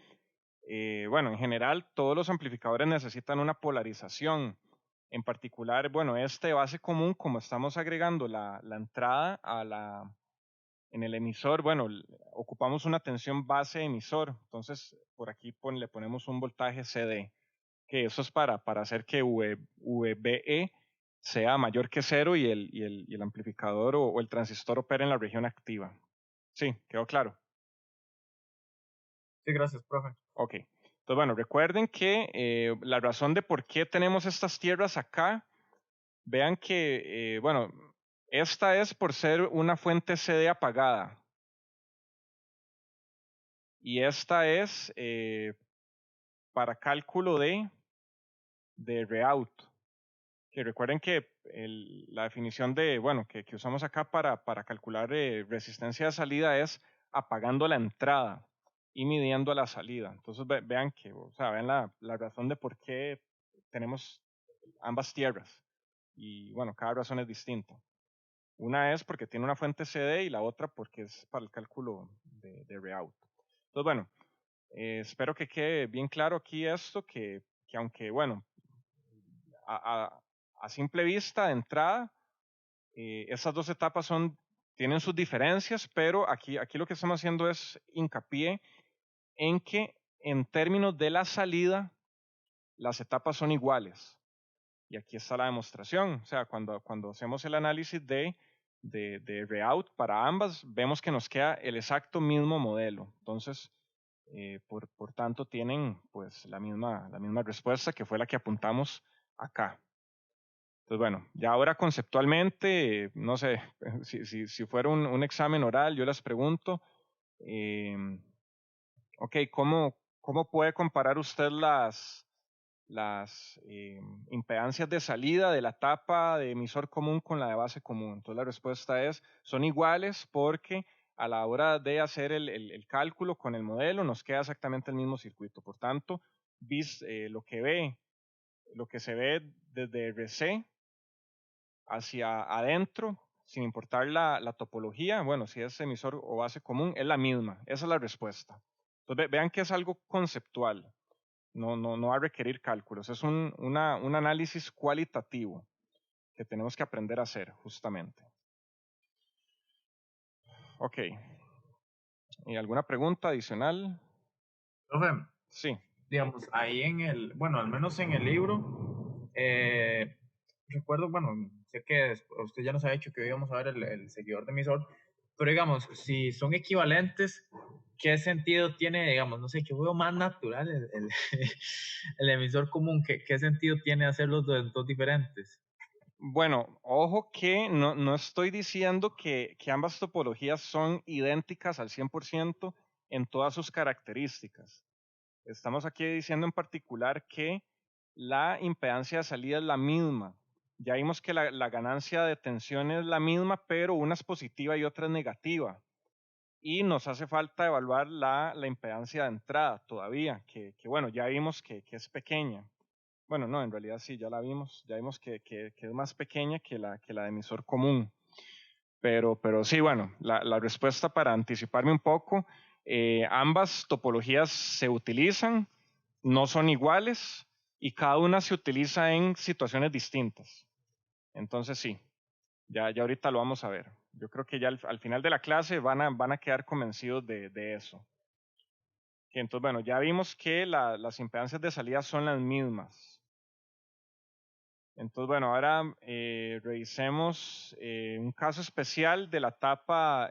bueno, en general todos los amplificadores necesitan una polarización. En particular, bueno, este base común, como estamos agregando la entrada en el emisor, bueno, ocupamos una tensión base emisor. Entonces, por aquí le ponemos un voltaje CD, que eso es para hacer que VBE sea mayor que cero y el amplificador o el transistor opere en la región activa. Sí, quedó claro. Sí, gracias, profe. Ok. Entonces, bueno, recuerden que la razón de por qué tenemos estas tierras acá, vean que, bueno, esta es por ser una fuente CD apagada. Y esta es para cálculo de Rout. Que recuerden que la definición de, bueno, que usamos acá para calcular resistencia de salida es apagando la entrada y midiendo la salida. Entonces vean que, o sea, vean la razón de por qué tenemos ambas tierras. Y bueno, cada razón es distinta. Una es porque tiene una fuente CD y la otra porque es para el cálculo de Rout. Entonces, bueno, espero que quede bien claro aquí esto, que aunque, bueno, a simple vista, de entrada, estas dos etapas tienen sus diferencias, pero aquí lo que estamos haciendo es hincapié en que en términos de la salida, las etapas son iguales. Y aquí está la demostración. O sea, cuando hacemos el análisis de Rout para ambas, vemos que nos queda el exacto mismo modelo. Entonces, por tanto, tienen pues la misma respuesta que fue la que apuntamos acá. Entonces, bueno, ya ahora conceptualmente, no sé, si fuera un examen oral, yo les pregunto, ok, ¿cómo puede comparar usted las impedancias de salida de la tapa de emisor común con la de base común? Entonces la respuesta es, son iguales porque a la hora de hacer el cálculo con el modelo nos queda exactamente el mismo circuito. Por tanto, lo que se ve desde RC hacia adentro, sin importar la topología, bueno, si es emisor o base común, es la misma. Esa es la respuesta. Entonces vean que es algo conceptual. No va a requerir cálculos. Es un análisis cualitativo que tenemos que aprender a hacer, justamente. Ok. ¿Y alguna pregunta adicional? Profe, Sí. digamos, ahí bueno, al menos en el libro, recuerdo, bueno, sé que usted ya nos ha dicho que hoy íbamos a ver el seguidor de emisor, pero digamos, si son equivalentes, ¿qué sentido tiene, digamos, no sé, que veo más natural el emisor común? ¿Qué sentido tiene hacerlos de dos diferentes? Bueno, ojo que no estoy diciendo que ambas topologías son idénticas al 100% en todas sus características. Estamos aquí diciendo en particular que la impedancia de salida es la misma. Ya vimos que la ganancia de tensión es la misma, pero una es positiva y otra es negativa. Y nos hace falta evaluar la impedancia de entrada todavía, que bueno, ya vimos que es pequeña. Bueno, no, en realidad sí, ya la vimos. Ya vimos que es más pequeña que la de emisor común. Pero sí, bueno, la respuesta para anticiparme un poco, ambas topologías se utilizan, no son iguales y cada una se utiliza en situaciones distintas. Entonces sí, ya ahorita lo vamos a ver. Yo creo que ya al final de la clase van a quedar convencidos de eso. Entonces, bueno, ya vimos que las impedancias de salida son las mismas. Entonces, bueno, ahora revisemos un caso especial de la etapa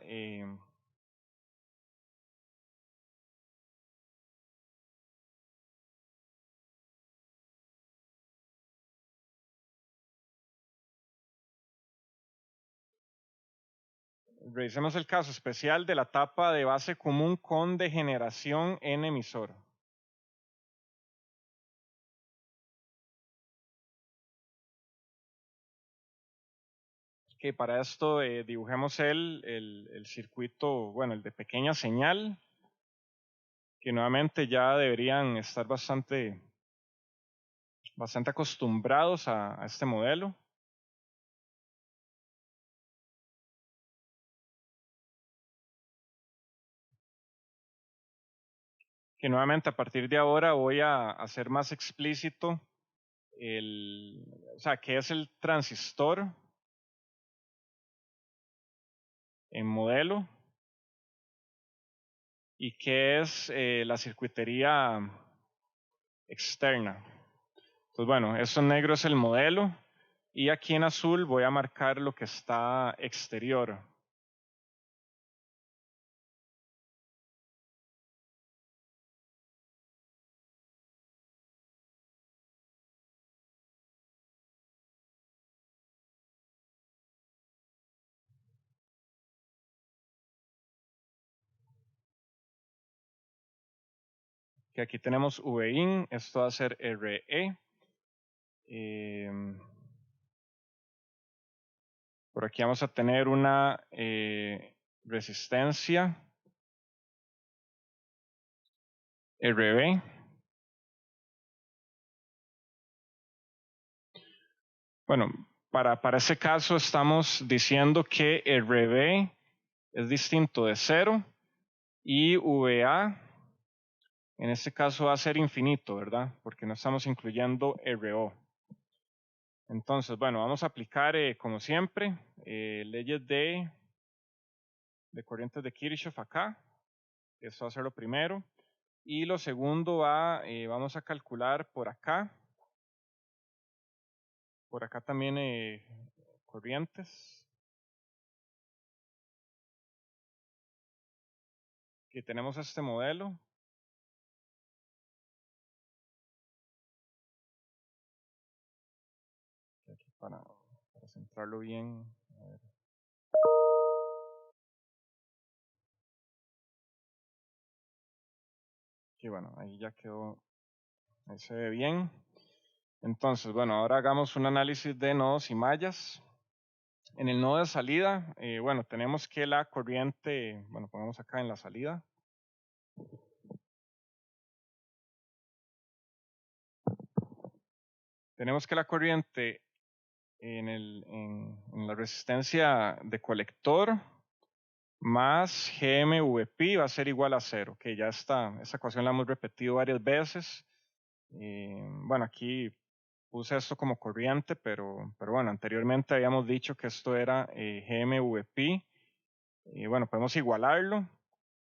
revisemos el caso especial de la etapa de base común con degeneración en emisor. Que para esto dibujemos el circuito, bueno, el de pequeña señal, que nuevamente ya deberían estar bastante acostumbrados a este modelo. Que nuevamente a partir de ahora voy a hacer más explícito o sea, qué es el transistor en modelo y qué es la circuitería externa. Entonces, bueno, eso en negro es el modelo y aquí en azul voy a marcar lo que está exterior. Que aquí tenemos Vin, esto va a ser RE. Por aquí vamos a tener una resistencia RB. Bueno, para ese caso estamos diciendo que RB es distinto de 0 y VA en este caso va a ser infinito, ¿verdad? Porque no estamos incluyendo RO. Entonces, bueno, vamos a aplicar, como siempre, leyes de corrientes de Kirchhoff acá. Esto va a ser lo primero. Y lo segundo vamos a calcular por acá. Por acá también corrientes. Aquí tenemos este modelo. Aquí para centrarlo bien. A ver. Y bueno, ahí ya quedó, ahí se ve bien. Entonces, bueno, ahora hagamos un análisis de nodos y mallas. En el nodo de salida, bueno, tenemos que la corriente, bueno, pongamos acá en la salida. Tenemos que la corriente en la resistencia de colector más GMVP va a ser igual a 0, que ya está, esa ecuación la hemos repetido varias veces. Bueno, aquí puse esto como corriente, pero bueno, anteriormente habíamos dicho que esto era GMVP. Bueno, podemos igualarlo,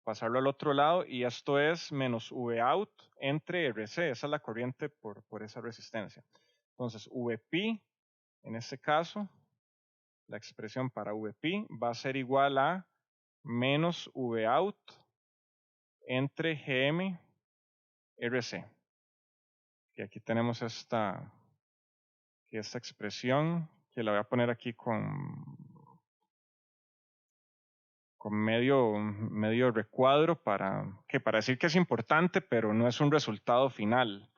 pasarlo al otro lado y esto es menos Vout entre RC, esa es la corriente por esa resistencia. Entonces, VP, en este caso, la expresión para VP va a ser igual a menos Vout entre GM RC. Y aquí tenemos esta expresión que la voy a poner aquí con medio recuadro para decir que es importante, pero no es un resultado final.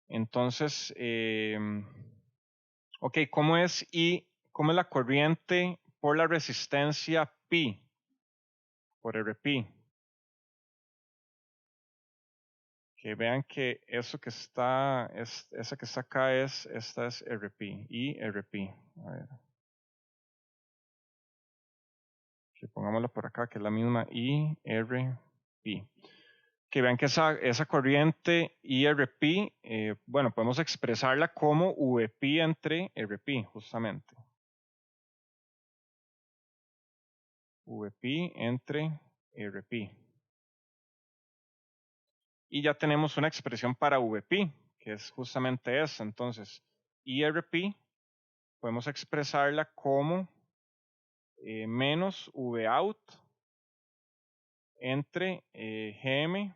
Entonces, ok, ¿cómo es la corriente por la resistencia pi, por RP? Que vean que eso que está, esa que está acá esta es RP y RP. A ver. que pongámosla por acá, que es la misma IRP. Que vean que esa corriente IRP, bueno, podemos expresarla como VP entre RP, justamente. VP entre RP. Y ya tenemos una expresión para VP, que es justamente esa. Entonces, IRP podemos expresarla como menos Vout entre GM,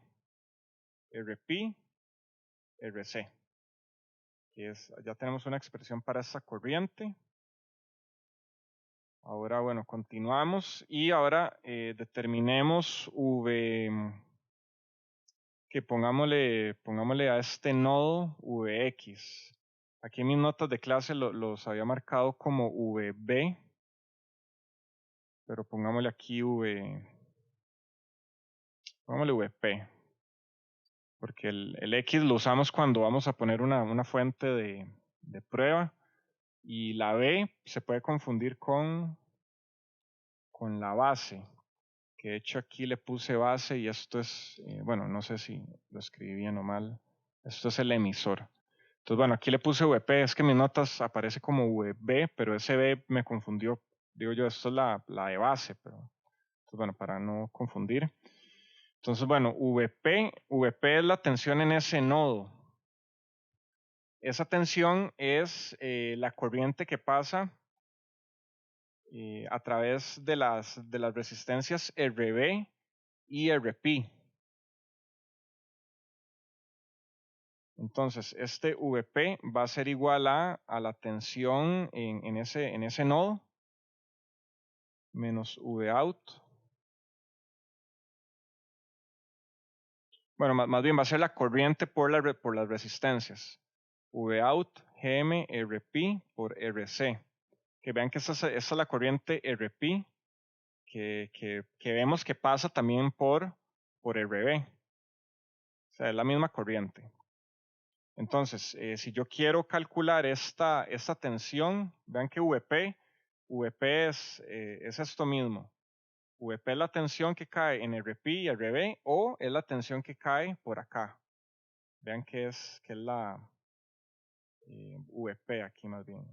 RP, RC. Que es, ya tenemos una expresión para esa corriente. Ahora, bueno, continuamos y ahora determinemos que pongámosle a este nodo Vx. Aquí en mis notas de clase los había marcado como Vb, pero pongámosle aquí pongámosle Vp, porque el X lo usamos cuando vamos a poner una fuente de prueba y la B se puede confundir con la base, que de hecho aquí le puse base y esto es, bueno, no sé si lo escribí bien o mal, esto es el emisor. Entonces, bueno, aquí le puse VP, es que en mis notas aparece como VB, pero ese B me confundió. Digo yo, esto es la de base, pero, entonces, bueno, para no confundir. Entonces, bueno, VP es la tensión en ese nodo. Esa tensión es la corriente que pasa a través de las resistencias RB y RP. Entonces, este VP va a ser igual a la tensión en ese nodo menos Vout. Bueno, más bien va a ser la corriente por las resistencias. Vout GM RP por RC. Que vean que esta es la corriente RP que vemos que pasa también por RB. O sea, es la misma corriente. Entonces, si yo quiero calcular esta tensión, vean que VP es esto mismo. VP es la tensión que cae en RP y RB o es la tensión que cae por acá. Vean que es la VP aquí más bien.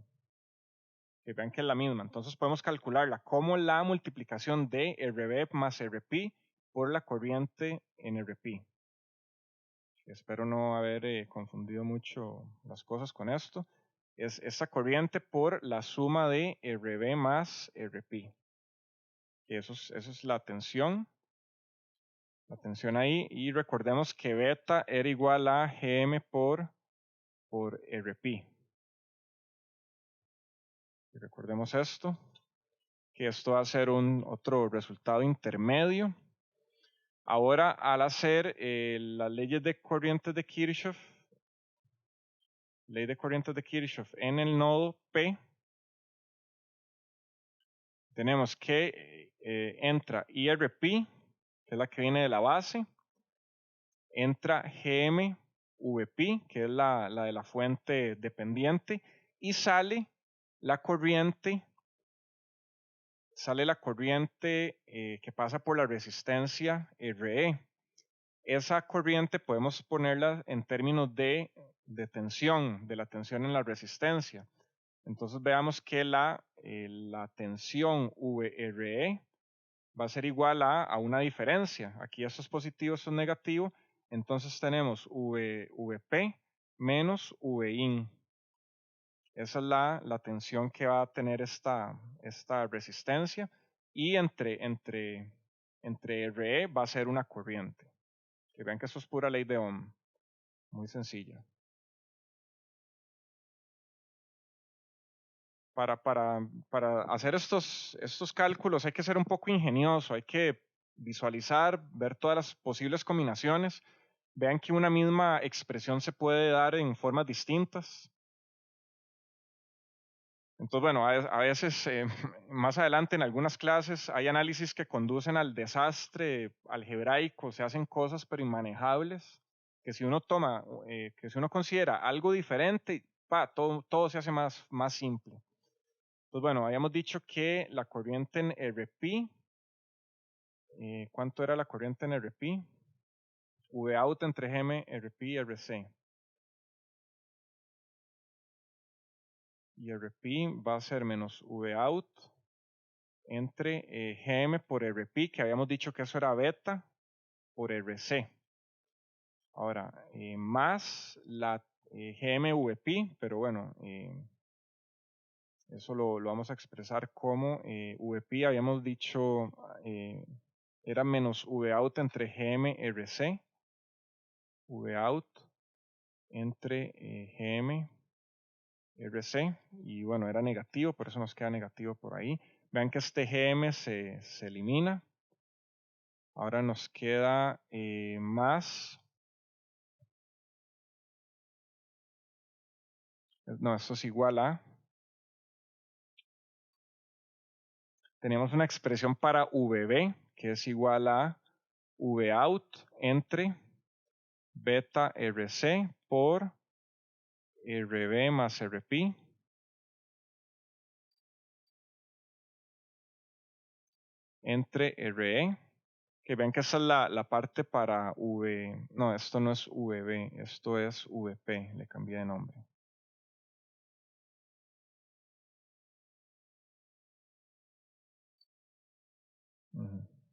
Que vean que es la misma. Entonces podemos calcularla como la multiplicación de RB más RP por la corriente en RP. Espero no haber confundido mucho las cosas con esto. Es esta corriente por la suma de RB más RP. Eso es la tensión. La tensión ahí. Y recordemos que beta era igual a GM por RP. Y recordemos esto. Que esto va a ser otro resultado intermedio. Ahora, al hacer las leyes de corrientes de Kirchhoff, ley de corrientes de Kirchhoff en el nodo P, tenemos que entra IRP, que es la que viene de la base, entra GMVP, que es la de la fuente dependiente, y sale la corriente que pasa por la resistencia RE. Esa corriente podemos ponerla en términos de tensión, de la tensión en la resistencia. Entonces veamos que la tensión VRE va a ser igual a una diferencia. Aquí esto es positivo, esto es negativo. Entonces tenemos VP menos VIN. Esa es la tensión que va a tener esta resistencia. Y entre RE va a ser una corriente. Que vean que eso es pura ley de Ohm. Muy sencilla. Para hacer estos cálculos hay que ser un poco ingenioso, hay que visualizar, ver todas las posibles combinaciones. Vean que una misma expresión se puede dar en formas distintas. Entonces, bueno, a veces más adelante en algunas clases hay análisis que conducen al desastre algebraico, se hacen cosas pero inmanejables, que si uno que si uno considera algo diferente, todo se hace más simple. Pues bueno, habíamos dicho que la corriente en RP ¿cuánto era la corriente en RP? V out entre GM, RP y RC. Y RP va a ser menos V out entre GM por RP, que habíamos dicho que eso era beta, por RC. Ahora, más la GMVP, pero bueno, eso lo vamos a expresar como VP, habíamos dicho, era menos V out entre GM-RC, V out entre GM-RC, y bueno, era negativo, por eso nos queda negativo por ahí. Vean que este GM se elimina. Ahora nos queda más. No, esto es igual a. Tenemos una expresión para VB, que es igual a V out entre beta RC por RB más RP. Entre RE. Que vean que esa es la parte para V. No, esto no es VB, esto es VP. Le cambié de nombre.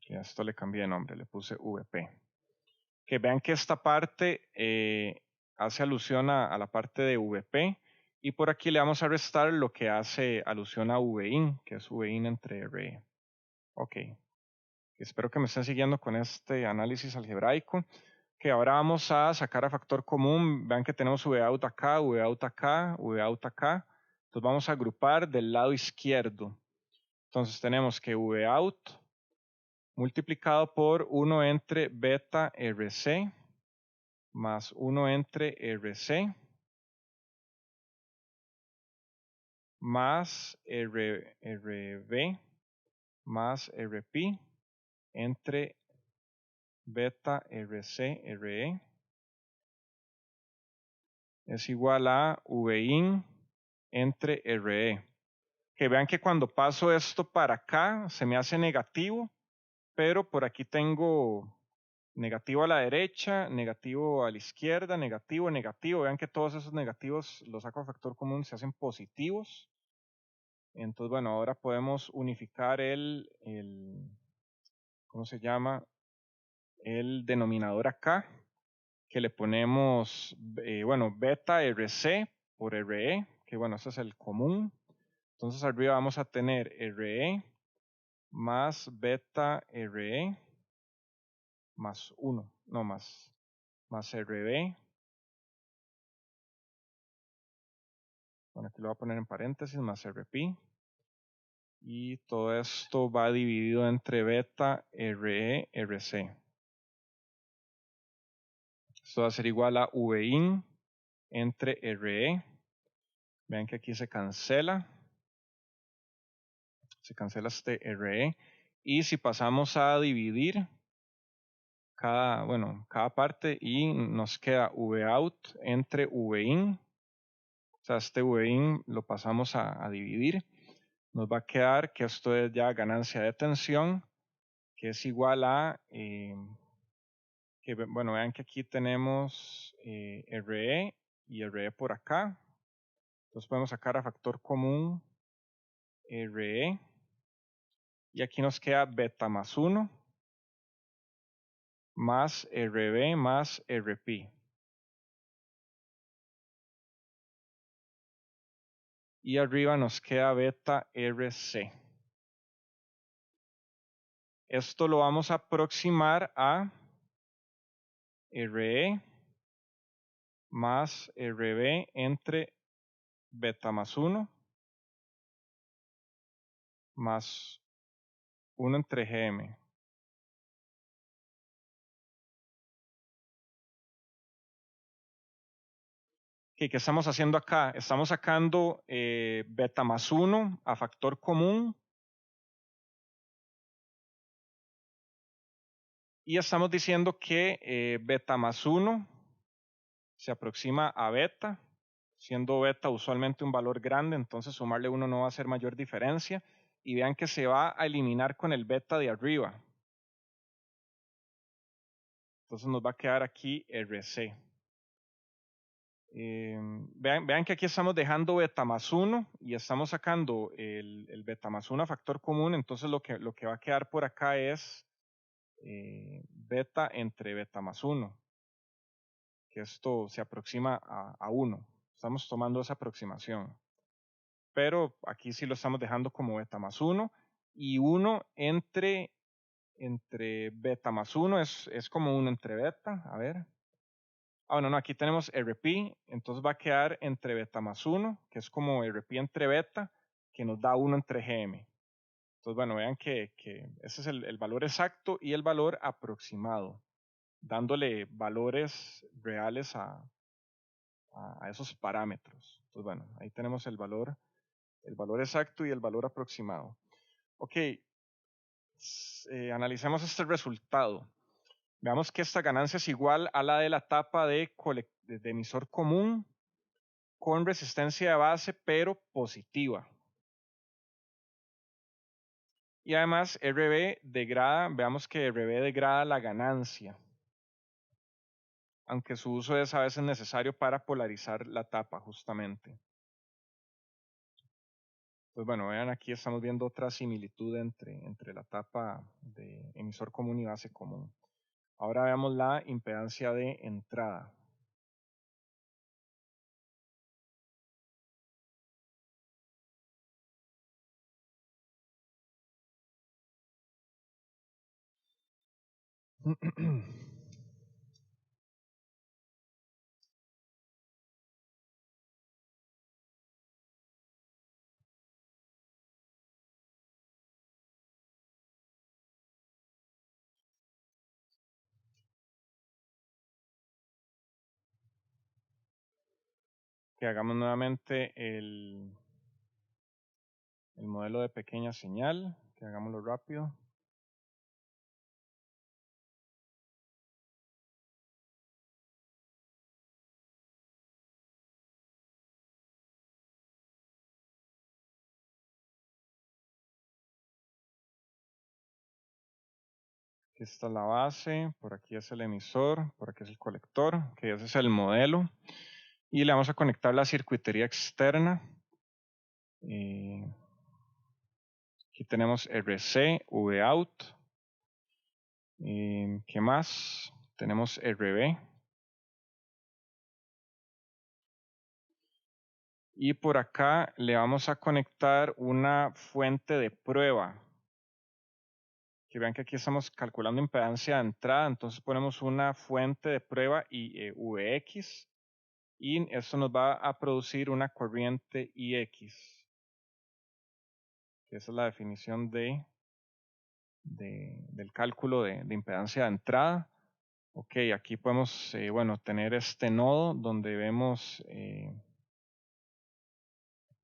Que a esto le cambié de nombre, le puse VP. Que vean que esta parte hace alusión a la parte de VP. Y por aquí le vamos a restar lo que hace alusión a VIN, que es VIN entre RE. Ok. Espero que me estén siguiendo con este análisis algebraico. Que ahora vamos a sacar a factor común. Vean que tenemos V out acá, V out acá, V out acá. Entonces vamos a agrupar del lado izquierdo. Entonces tenemos que V out multiplicado por 1 entre beta RC más 1 entre RC más RB más RP entre beta RC RE es igual a VIN entre RE. Que vean que cuando paso esto para acá se me hace negativo, pero por aquí tengo negativo a la derecha, negativo a la izquierda, negativo, negativo. Vean que todos esos negativos los saco a factor común, se hacen positivos. Entonces, bueno, ahora podemos unificar ¿cómo se llama? El denominador acá, que le ponemos, bueno, beta RC por RE, que bueno, ese es el común. Entonces arriba vamos a tener RE más beta RE más 1, no más RB. Bueno, aquí lo voy a poner en paréntesis, más RP. Y todo esto va dividido entre beta RE RC. Esto va a ser igual a VIN entre RE. Vean que aquí se cancela. Se cancela este RE. Y si pasamos a dividir cada parte y nos queda VOUT entre VIN. O sea, este VIN lo pasamos a dividir. Nos va a quedar que esto es ya ganancia de tensión, que es igual a, bueno, vean que aquí tenemos RE y RE por acá. Entonces podemos sacar a factor común RE. Y aquí nos queda beta más 1 más RB más RP. Y arriba nos queda beta RC. Esto lo vamos a aproximar a RE más RB entre beta más 1 más 1 entre GM. ¿Qué estamos haciendo acá? Estamos sacando beta más 1 a factor común. Y estamos diciendo que beta más 1 se aproxima a beta, siendo beta usualmente un valor grande, entonces sumarle 1 no va a hacer mayor diferencia. Y vean que se va a eliminar con el beta de arriba. Entonces nos va a quedar aquí RC. Vean que aquí estamos dejando beta más 1 y estamos sacando el beta más 1 a factor común. Entonces lo que va a quedar por acá es beta entre beta más 1, que esto se aproxima a 1. Estamos tomando esa aproximación. Pero aquí sí lo estamos dejando como beta más 1 y 1 entre beta más 1 es como 1 entre beta. A ver. Bueno, no, aquí tenemos RP, entonces va a quedar entre beta más 1, que es como RP entre beta, que nos da 1 entre GM. Entonces, bueno, vean que ese es el valor exacto y el valor aproximado, dándole valores reales a esos parámetros. Entonces, bueno, ahí tenemos el valor exacto y el valor aproximado. Ok, analicemos este resultado. Veamos que esta ganancia es igual a la de la etapa de emisor común con resistencia de base, pero positiva. Y además RB degrada, veamos que RB degrada la ganancia, aunque su uso es a veces necesario para polarizar la tapa justamente. Pues bueno, vean aquí estamos viendo otra similitud entre la tapa de emisor común y base común. Ahora veamos la impedancia de entrada. Que hagamos nuevamente el modelo de pequeña señal, que hagámoslo rápido. Aquí está la base, por aquí es el emisor, por aquí es el colector, que ese es el modelo. Y le vamos a conectar la circuitería externa. Aquí tenemos RC, Vout. ¿Qué más? Tenemos RB. Y por acá le vamos a conectar una fuente de prueba. Que vean que aquí estamos calculando impedancia de entrada, entonces ponemos una fuente de prueba y Vx y esto nos va a producir una corriente Ix, que esa es la definición del cálculo de impedancia de entrada. Ok, aquí podemos bueno, tener este nodo donde vemos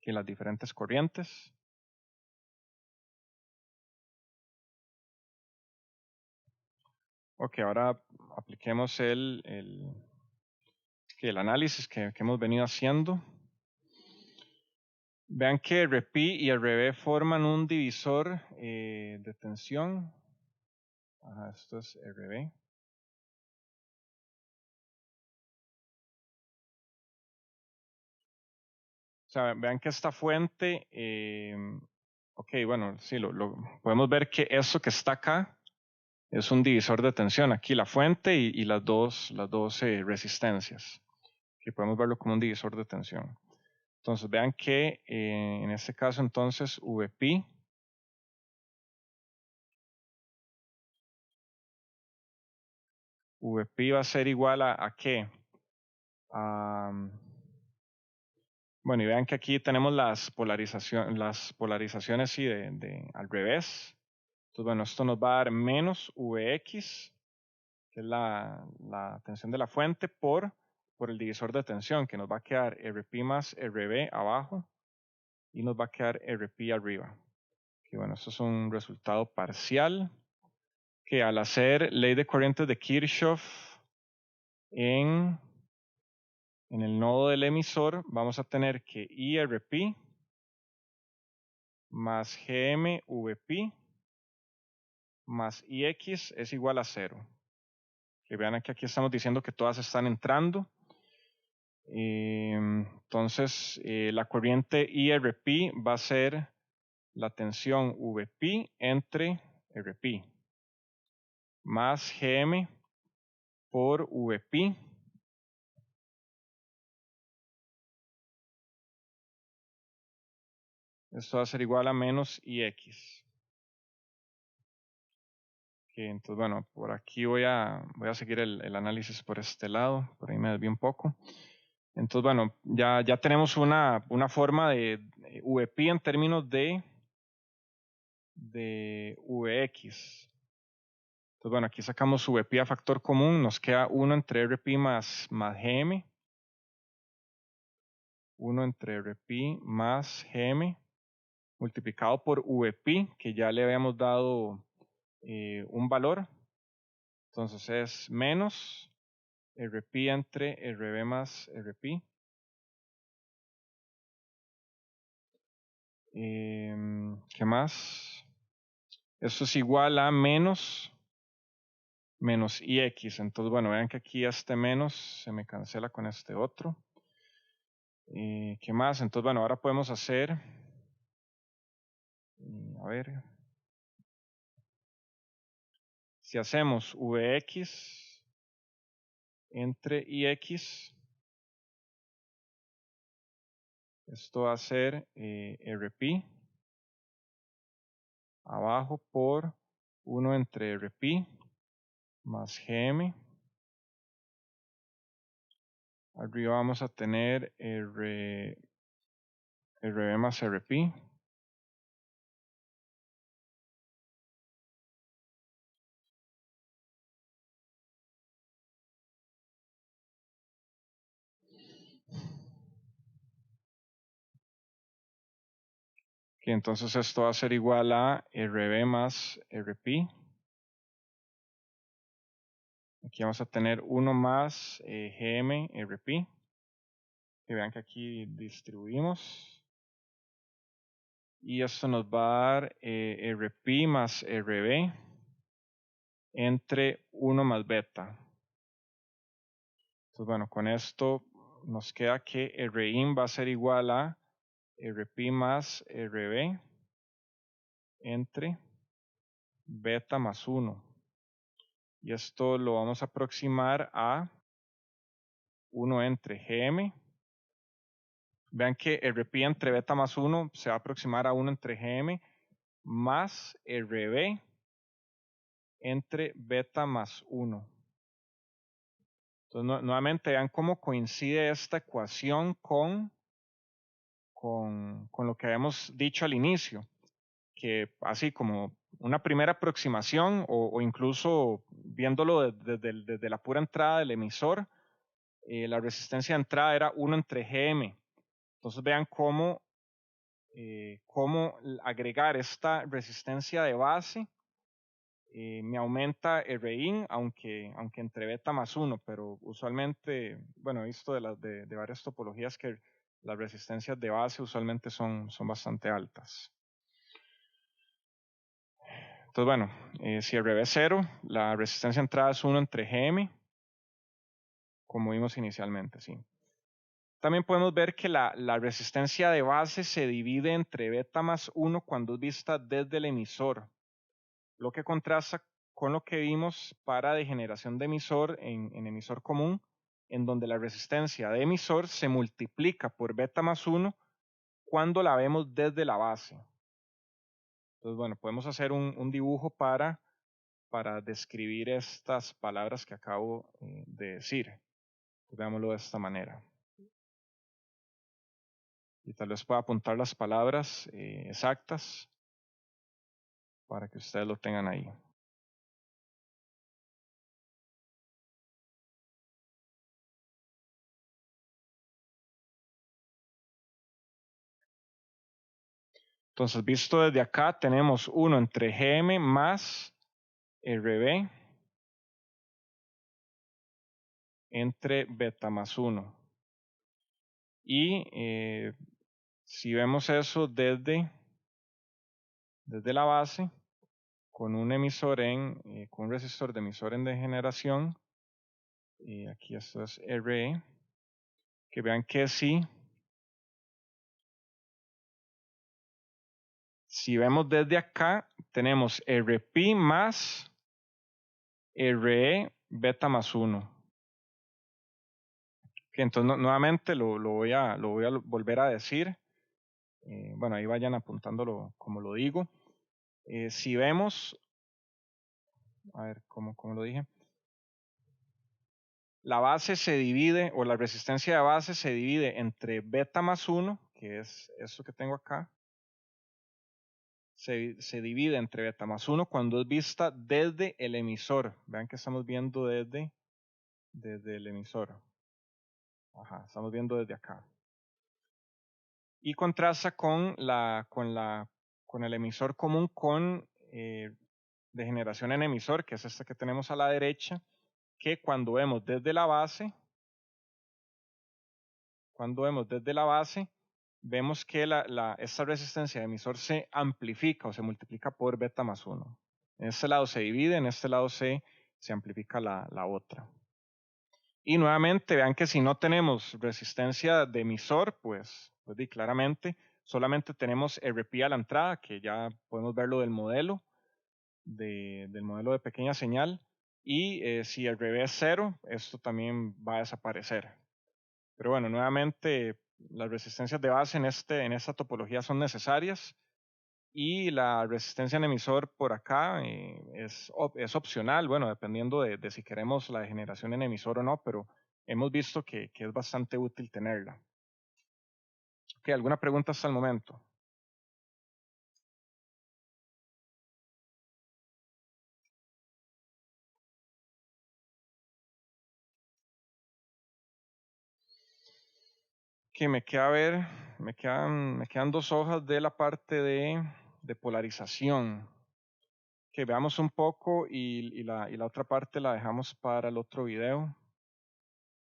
que las diferentes corrientes. Ok, ahora apliquemos el análisis que hemos venido haciendo. Vean que RP y RB forman un divisor de tensión. Ajá, esto es RB. O sea, vean que esta fuente, ok, bueno, sí, podemos ver que eso que está acá es un divisor de tensión. Aquí la fuente y las dos resistencias, que podemos verlo como un divisor de tensión. Entonces vean que en este caso entonces VP va a ser igual a ¿qué? Bueno, y vean que aquí tenemos las polarizaciones sí, al revés. Entonces, bueno, esto nos va a dar menos Vx, que es la tensión de la fuente, por el divisor de tensión, que nos va a quedar Rp más Rb abajo y nos va a quedar Rp arriba. Que bueno, esto es un resultado parcial que al hacer ley de corrientes de Kirchhoff en el nodo del emisor, vamos a tener que IRP más GMVP más IX es igual a 0. Que vean que aquí estamos diciendo que todas están entrando. Entonces, la corriente IRP va a ser la tensión VP entre RP más GM por VP esto va a ser igual a menos IX. Okay, entonces, bueno, por aquí voy a seguir el análisis por este lado, por ahí me desvío un poco. Entonces, bueno, ya tenemos una forma de VP en términos de VX. Entonces, bueno, aquí sacamos VP a factor común, nos queda 1 entre RP más GM. 1 entre RP más GM multiplicado por VP, que ya le habíamos dado un valor. Entonces es menos RP entre RB más RP. ¿Qué más? Esto es igual a menos IX. Entonces, bueno, vean que aquí este menos se me cancela con este otro. ¿Qué más? Entonces, bueno, ahora podemos hacer, a ver, si hacemos Vx entre Ix, esto va a ser RP abajo por 1 entre RP más GM. Arriba vamos a tener RB más RP. Okay, entonces esto va a ser igual a RB más RP. Aquí vamos a tener 1 más GM RP. Que vean que aquí distribuimos. Y esto nos va a dar RP más RB entre 1 más beta. Entonces, bueno, con esto nos queda que RIN va a ser igual a RP más RB entre beta más 1. Y esto lo vamos a aproximar a 1 entre GM. Vean que RP entre beta más 1 se va a aproximar a 1 entre GM más RB entre beta más 1. Entonces, nuevamente vean cómo coincide esta ecuación con lo que habíamos dicho al inicio, que así como una primera aproximación o incluso viéndolo desde la pura entrada del emisor, la resistencia de entrada era 1 entre GM. Entonces vean cómo agregar esta resistencia de base me aumenta RIN, aunque entre beta más 1, pero usualmente, bueno, he visto de varias topologías que las resistencias de base usualmente son bastante altas. Entonces, bueno, si RB es 0, la resistencia de entrada es 1 entre GM, como vimos inicialmente, sí. También podemos ver que la resistencia de base se divide entre beta más 1 cuando es vista desde el emisor, lo que contrasta con lo que vimos para degeneración de emisor en emisor común, en donde la resistencia de emisor se multiplica por beta más 1 cuando la vemos desde la base. Entonces, bueno, podemos hacer un dibujo para describir estas palabras que acabo de decir. Entonces, veámoslo de esta manera. Y tal vez pueda apuntar las palabras exactas para que ustedes lo tengan ahí. Entonces, visto desde acá, tenemos 1 entre GM más RB entre beta más 1. Y si vemos eso desde la base, con un emisor con un resistor de emisor en degeneración, aquí esto es RE, que vean que si vemos desde acá, tenemos RP más RE beta más 1. Que entonces nuevamente lo voy a volver a decir. Bueno, ahí vayan apuntándolo como lo digo. Si vemos, a ver, ¿cómo lo dije? La base se divide, o la resistencia de base se divide entre beta más 1, que es esto que tengo acá. Se divide entre beta más 1 cuando es vista desde el emisor. Vean que estamos viendo desde el emisor. Ajá, estamos viendo desde acá. Y contrasta con el emisor común con degeneración en emisor, que es este que tenemos a la derecha, que cuando vemos desde la base, vemos que esta resistencia de emisor se amplifica o se multiplica por beta más 1. En este lado se divide, en este lado se amplifica la otra. Y nuevamente vean que si no tenemos resistencia de emisor, pues claramente solamente tenemos RP a la entrada, que ya podemos verlo del modelo, del modelo de pequeña señal. Y si el RB es 0, esto también va a desaparecer. Pero bueno, nuevamente las resistencias de base en esta topología son necesarias. Y la resistencia en emisor por acá es opcional, bueno, dependiendo de si queremos la degeneración en emisor o no, pero hemos visto que es bastante útil tenerla. Ok, ¿alguna pregunta hasta el momento? Que me quedan 2 hojas de la parte de polarización. Que veamos un poco y la otra parte la dejamos para el otro video.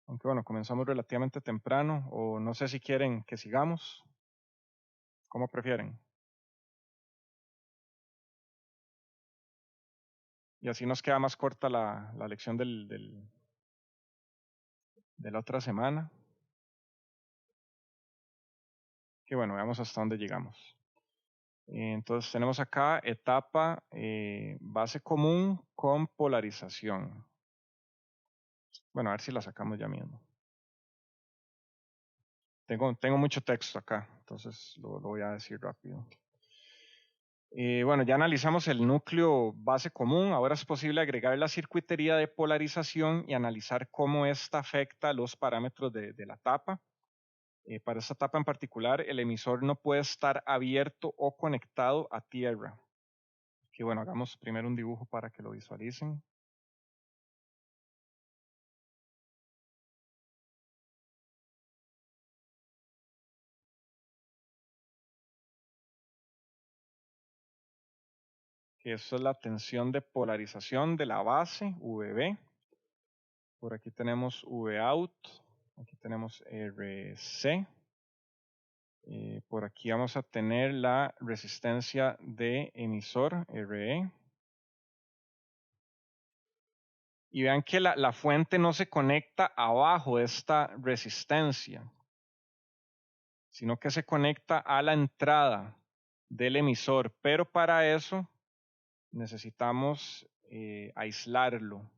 Aunque bueno, comenzamos relativamente temprano, o no sé si quieren que sigamos. ¿Cómo prefieren? Y así nos queda más corta la lección de la otra semana. Que bueno, veamos hasta dónde llegamos. Entonces tenemos acá etapa base común con polarización. Bueno, a ver si la sacamos ya mismo. Tengo mucho texto acá, entonces lo voy a decir rápido. Bueno, ya analizamos el núcleo base común. Ahora es posible agregar la circuitería de polarización y analizar cómo esta afecta los parámetros de la tapa. Para esta tapa en particular, el emisor no puede estar abierto o conectado a tierra. Que bueno, hagamos primero un dibujo para que lo visualicen. Que esto es la tensión de polarización de la base, VB. Por aquí tenemos Vout, aquí tenemos RC. Por aquí vamos a tener la resistencia de emisor, RE. Y vean que la fuente no se conecta abajo de esta resistencia, sino que se conecta a la entrada del emisor. Pero para eso necesitamos aislarlo.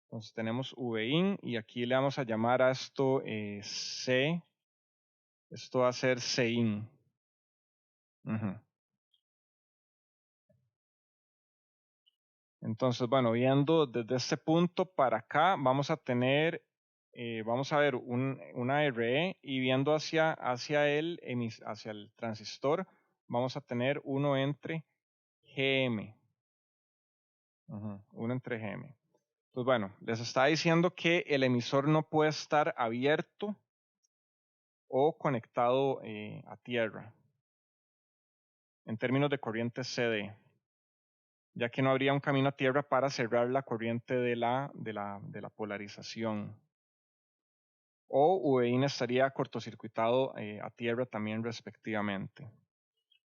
Entonces tenemos Vin y aquí le vamos a llamar a esto C. Esto va a ser Cin. Entonces, bueno, viendo desde este punto para acá, vamos a tener, vamos a ver una RE y viendo hacia el transistor, vamos a tener uno entre GM. Uno entre GM. Pues bueno, les está diciendo que el emisor no puede estar abierto o conectado a tierra en términos de corriente CD, ya que no habría un camino a tierra para cerrar la corriente de la polarización. O Vin estaría cortocircuitado a tierra también respectivamente.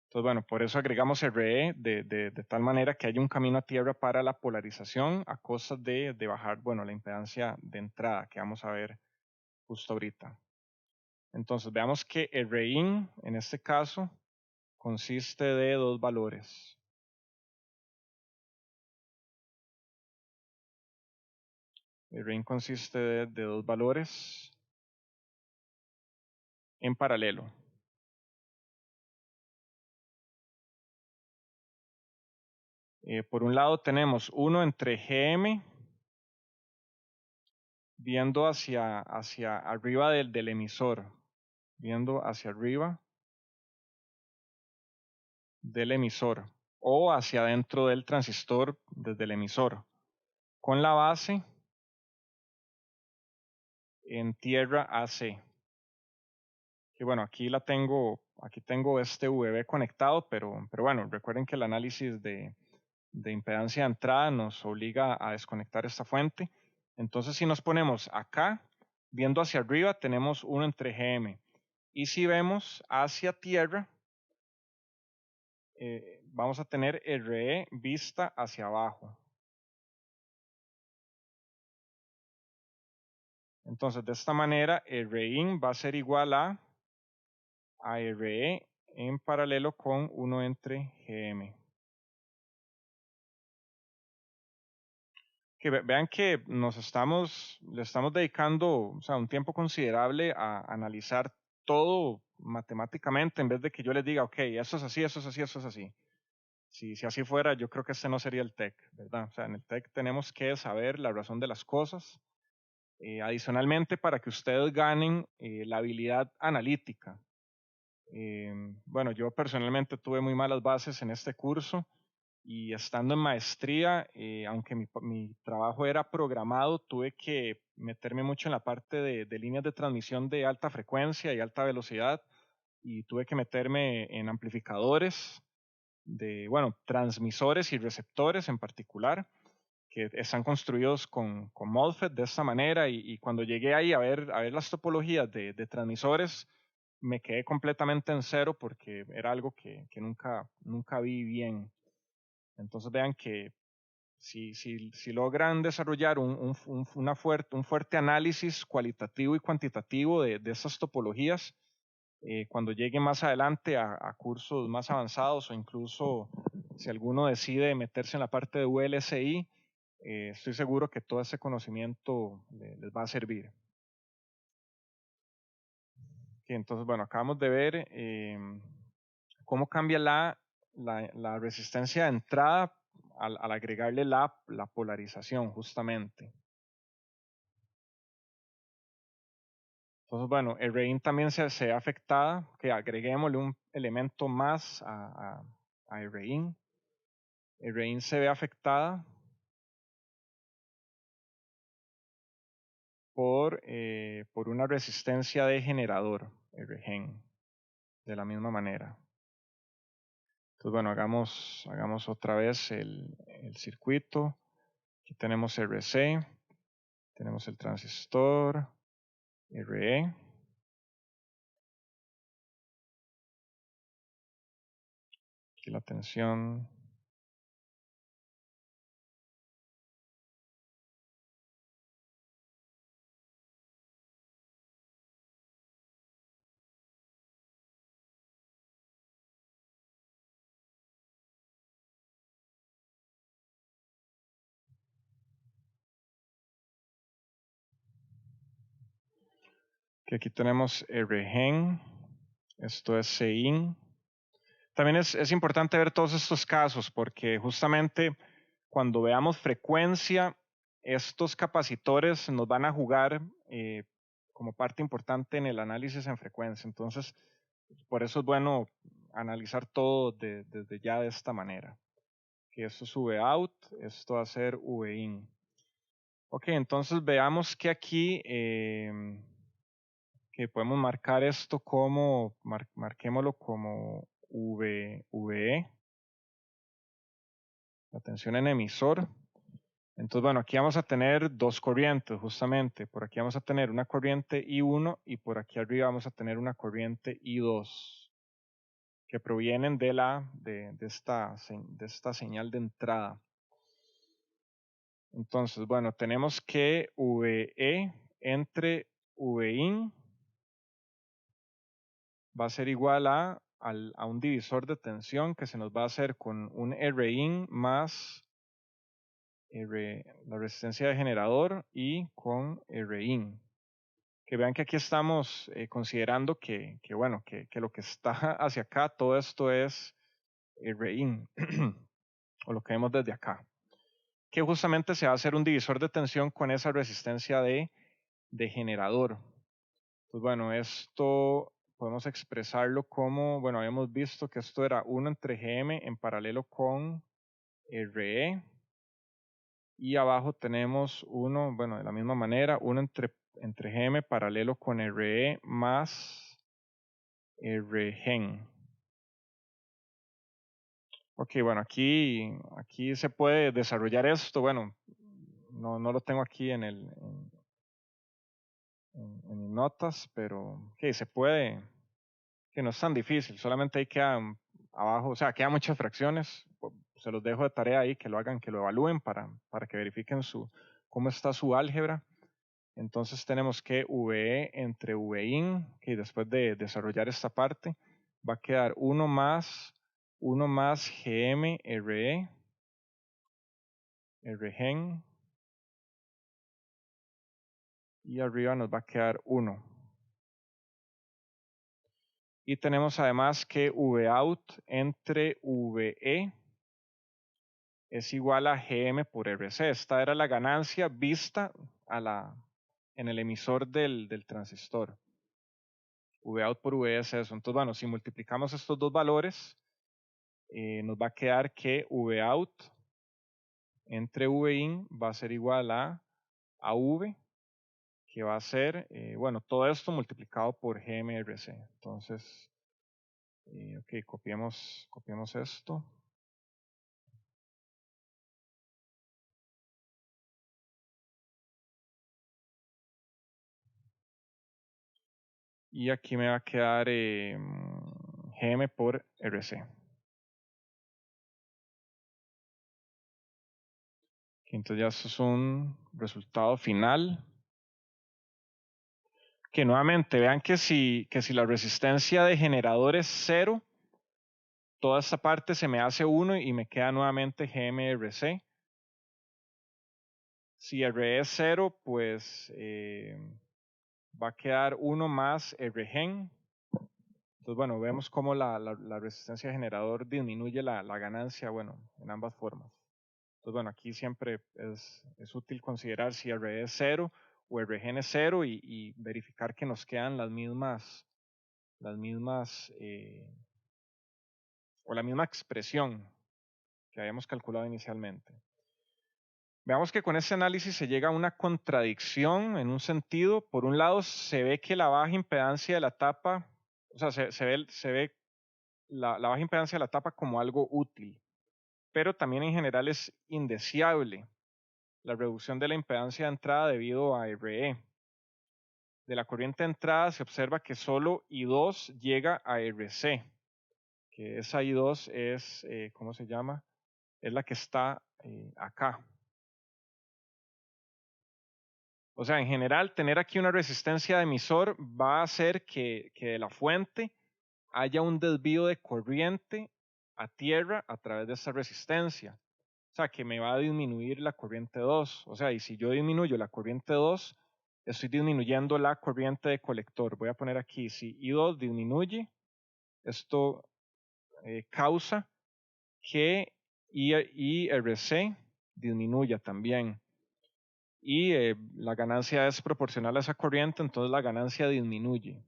Entonces, bueno, por eso agregamos RE de tal manera que haya un camino a tierra para la polarización a costa de bajar, bueno, la impedancia de entrada que vamos a ver justo ahorita. Entonces, veamos que RIN, en este caso, consiste de dos valores. RIN consiste de dos valores en paralelo. Por un lado tenemos 1 entre GM viendo hacia arriba del emisor, viendo hacia arriba del emisor o hacia adentro del transistor desde el emisor, con la base en tierra AC. Que bueno, aquí tengo este VB conectado, pero bueno, recuerden que el análisis de impedancia de entrada nos obliga a desconectar esta fuente. Entonces, si nos ponemos acá, viendo hacia arriba, tenemos 1 entre GM. Y si vemos hacia tierra, vamos a tener RE vista hacia abajo. Entonces, de esta manera, RIN va a ser igual a RE en paralelo con 1 entre GM. Que vean que le estamos dedicando, o sea, un tiempo considerable a analizar todo matemáticamente en vez de que yo les diga, ok, eso es así, eso es así, eso es así. Si así fuera, yo creo que este no sería el TEC, ¿verdad? O sea, en el TEC tenemos que saber la razón de las cosas. Adicionalmente, para que ustedes ganen la habilidad analítica. Bueno, yo personalmente tuve muy malas bases en este curso y estando en maestría, aunque mi trabajo era programado, tuve que meterme mucho en la parte de líneas de transmisión de alta frecuencia y alta velocidad y tuve que meterme en amplificadores bueno, transmisores y receptores en particular, que están construidos con MOSFET de esta manera y cuando llegué ahí a ver las topologías de transmisores, me quedé completamente en cero porque era algo que nunca vi bien. Entonces vean que si logran desarrollar un fuerte análisis cualitativo y cuantitativo de estas topologías, cuando lleguen más adelante a cursos más avanzados o incluso si alguno decide meterse en la parte de VLSI, estoy seguro que todo ese conocimiento les va a servir. Entonces, bueno, acabamos de ver cómo cambia la resistencia de entrada al agregarle la polarización, justamente. Entonces, bueno, el REIN también se ve afectada, que agreguémosle un elemento más a el REIN. El REIN se ve afectada por una resistencia de generador, el REGEN, de la misma manera. Entonces, bueno, hagamos otra vez el circuito. Aquí tenemos RC, tenemos el transistor, RE. Aquí la tensión. Que aquí tenemos RGEN, esto es CIN. También es importante ver todos estos casos porque justamente cuando veamos frecuencia, estos capacitores nos van a jugar como parte importante en el análisis en frecuencia. Entonces, por eso es bueno analizar todo desde ya de esta manera. Que esto es V-out, esto va a ser V-in. Ok, entonces veamos que aquí que podemos marcar esto como, marquémoslo como VE, la tensión en emisor. Entonces, bueno, aquí vamos a tener dos corrientes, justamente. Por aquí vamos a tener una corriente I1 y por aquí arriba vamos a tener una corriente I2. que provienen de esta señal de entrada. Entonces, bueno, tenemos que VE entre VIN va a ser igual a un divisor de tensión que se nos va a hacer con un Rin más la resistencia de generador y con Rin. Que vean que aquí estamos considerando que bueno, que lo que está hacia acá, todo esto es Rin, o lo que vemos desde acá. Que justamente se va a hacer un divisor de tensión con esa resistencia de generador. Pues bueno, esto podemos expresarlo como, bueno, habíamos visto que esto era 1 entre Gm en paralelo con Re. Y abajo tenemos 1, bueno, de la misma manera, 1 entre Gm paralelo con Re más Rgen. Ok, bueno, aquí se puede desarrollar esto. Bueno, no lo tengo aquí en mis notas, pero okay, se puede, que no es tan difícil, solamente hay que abajo, o sea, quedan muchas fracciones, se los dejo de tarea ahí, que lo hagan, que lo evalúen para que verifiquen cómo está su álgebra. Entonces tenemos que VE entre VIN, que después de desarrollar esta parte, va a quedar 1 más GM RE, Rgen, y arriba nos va a quedar 1. Y tenemos además que Vout entre VE es igual a Gm por Rc. Esta era la ganancia vista en el emisor del transistor. Vout por VE es eso. Entonces, bueno, si multiplicamos estos dos valores, nos va a quedar que Vout entre Vin va a ser igual a V, que va a ser, bueno, todo esto multiplicado por GMRC. Entonces, ok, copiemos esto. Y aquí me va a quedar Gm por Rc. Entonces ya esto es un resultado final. Que nuevamente vean que si la resistencia de generador es 0, toda esta parte se me hace 1 y me queda nuevamente GMRC. Si R es 0, pues va a quedar 1 más Rgen. Entonces, bueno, vemos cómo la resistencia de generador disminuye la ganancia, bueno, en ambas formas. Entonces, bueno, aquí siempre es útil considerar si R es 0 o Rgen es 0 y verificar que nos quedan las mismas o la misma expresión que habíamos calculado inicialmente. Veamos que con este análisis se llega a una contradicción en un sentido. Por un lado, se ve que la baja impedancia de la tapa, o sea, se ve la baja impedancia de la tapa como algo útil, pero también en general es indeseable la reducción de la impedancia de entrada debido a RE. De la corriente de entrada se observa que solo I2 llega a RC, que esa I2 es, ¿cómo se llama? Es la que está acá. O sea, en general, tener aquí una resistencia de emisor va a hacer que de la fuente haya un desvío de corriente a tierra a través de esta resistencia. O sea, que me va a disminuir la corriente 2. O sea, y si yo disminuyo la corriente 2, estoy disminuyendo la corriente de colector. Voy a poner aquí, si I2 disminuye, esto causa que IRC disminuya también. Y la ganancia es proporcional a esa corriente, entonces la ganancia disminuye.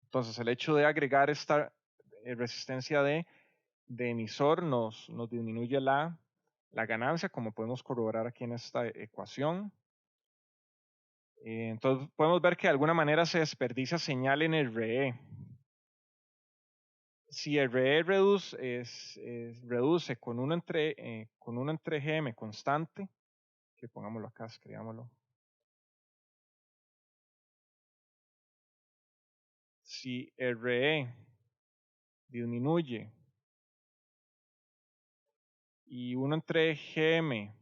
Entonces el hecho de agregar esta resistencia de emisor nos disminuye la ganancia, como podemos corroborar aquí en esta ecuación. Entonces podemos ver que de alguna manera se desperdicia señal en el RE. Si el RE reduce con 1 entre Gm constante, que pongámoslo acá, escribámoslo. Si RE disminuye. Y 1 entre GM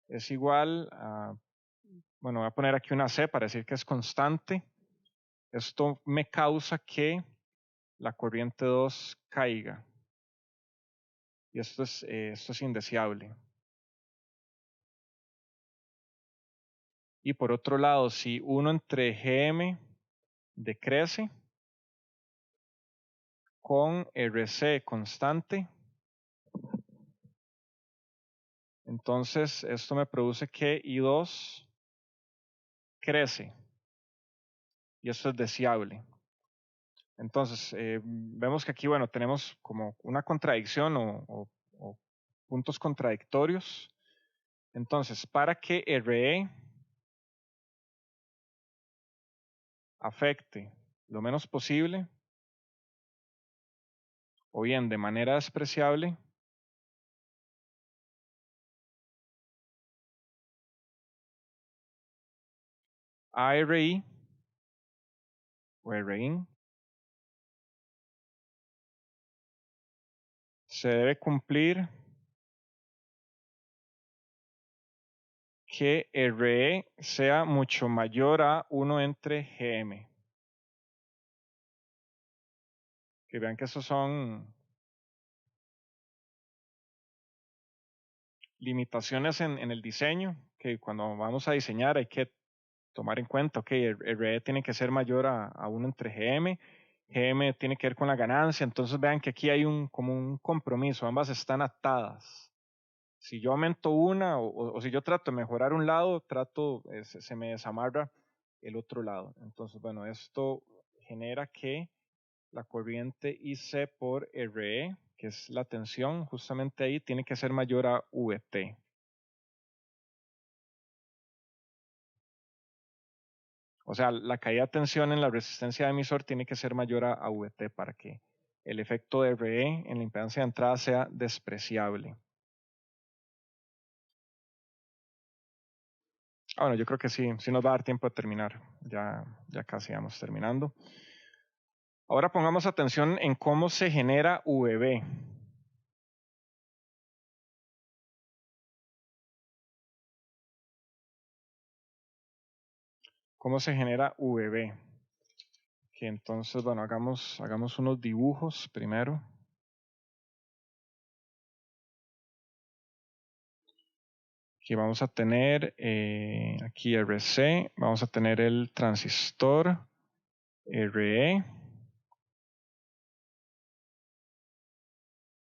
es igual a, bueno, voy a poner aquí una C para decir que es constante. Esto me causa que la corriente 2 caiga. Y esto es indeseable. Y por otro lado, si 1 entre GM decrece con RC constante, entonces esto me produce que I2 crece. Y esto es deseable. Entonces, vemos que aquí, bueno, tenemos como una contradicción o puntos contradictorios. Entonces, para que RE afecte lo menos posible, o bien de manera despreciable, ARI o RIN se debe cumplir que RE sea mucho mayor a 1 entre GM. Que vean que esos son limitaciones en el diseño, que cuando vamos a diseñar hay que tomar en cuenta, ok, el RE tiene que ser mayor a 1 entre GM, GM tiene que ver con la ganancia, entonces vean que aquí hay como un compromiso, ambas están atadas. Si yo aumento una o si yo trato de mejorar un lado, se me desamarra el otro lado. Entonces, bueno, esto genera que la corriente IC por RE, que es la tensión, justamente ahí tiene que ser mayor a VT. O sea, la caída de tensión en la resistencia de emisor tiene que ser mayor a VT para que el efecto de RE en la impedancia de entrada sea despreciable. Bueno, yo creo que sí nos va a dar tiempo de terminar. Ya casi vamos terminando. Ahora pongamos atención en cómo se genera VB. ¿Cómo se genera VB? Que entonces, bueno, hagamos unos dibujos primero. Aquí vamos a tener aquí RC, vamos a tener el transistor RE.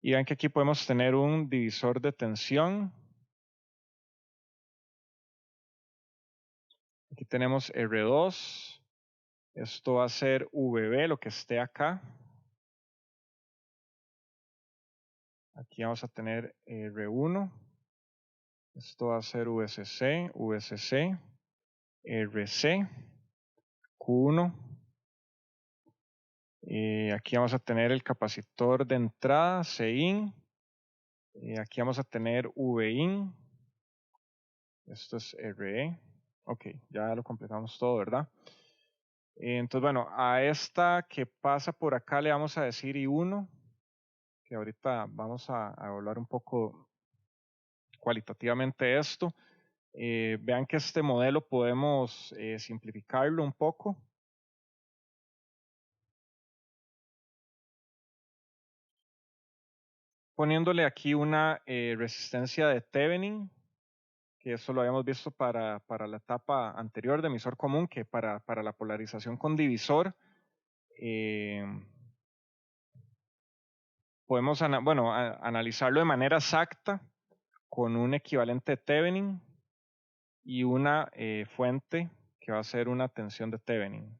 Y ven que aquí podemos tener un divisor de tensión. Aquí tenemos R2. Esto va a ser VB, lo que esté acá. Aquí vamos a tener R1. Esto va a ser VCC, VCC, RC, Q1. Aquí vamos a tener el capacitor de entrada, Cin. Aquí vamos a tener Vin. Esto es RE. Ok, ya lo completamos todo, ¿verdad? Entonces, bueno, a esta que pasa por acá le vamos a decir I1, que ahorita vamos a evaluar un poco cualitativamente esto. Vean que este modelo podemos simplificarlo un poco. Poniéndole aquí una resistencia de Thevenin, que eso lo habíamos visto para la etapa anterior de emisor común, que para la polarización con divisor. Podemos analizarlo de manera exacta con un equivalente de Thevenin y una fuente que va a ser una tensión de Thevenin.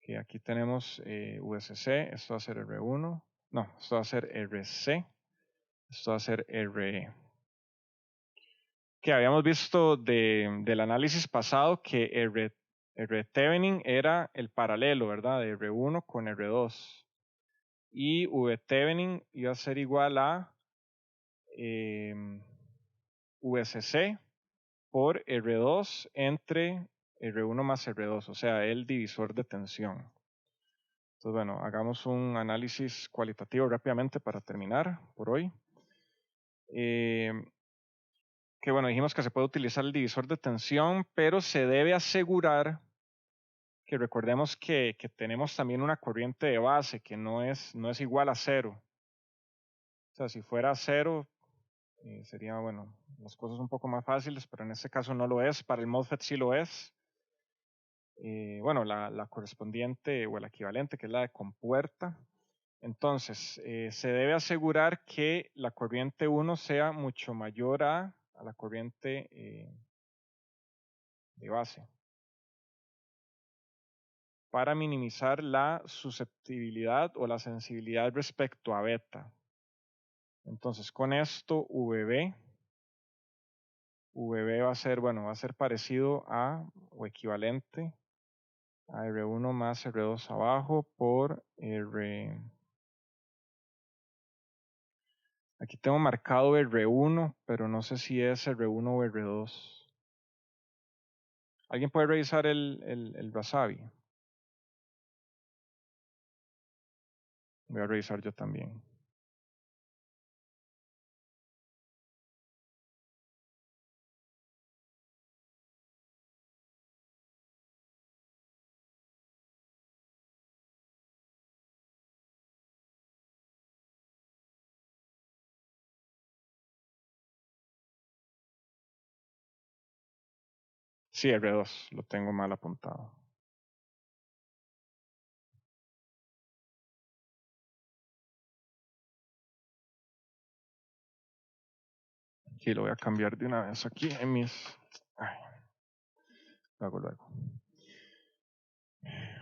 Que aquí tenemos VCC, esto va a ser R1, no, esto va a ser RC, esto va a ser RE. Que habíamos visto del análisis pasado que R Thevenin era el paralelo, ¿verdad? De R1 con R2. Y V Thevenin iba a ser igual a VCC por R2 entre R1 más R2, o sea, el divisor de tensión. Entonces, bueno, hagamos un análisis cualitativo rápidamente para terminar por hoy. Que bueno, dijimos que se puede utilizar el divisor de tensión, pero se debe asegurar que recordemos que tenemos también una corriente de base que no es igual a cero. O sea, si fuera cero, sería, bueno, las cosas un poco más fáciles, pero en este caso no lo es. Para el MOSFET sí lo es. Bueno, la correspondiente o el equivalente, que es la de compuerta. Entonces, se debe asegurar que la corriente 1 sea mucho mayor a la corriente de base para minimizar la susceptibilidad o la sensibilidad respecto a beta. Entonces, con esto, VB va a ser, bueno, va a ser parecido a o equivalente a R1 más R2 abajo por R. Aquí tengo marcado R1, pero no sé si es R1 o R2. ¿Alguien puede revisar el Razavi? Voy a revisar yo también. Sí, R2, lo tengo mal apuntado. Aquí lo voy a cambiar de una vez aquí en mis... Ay, lo hago luego.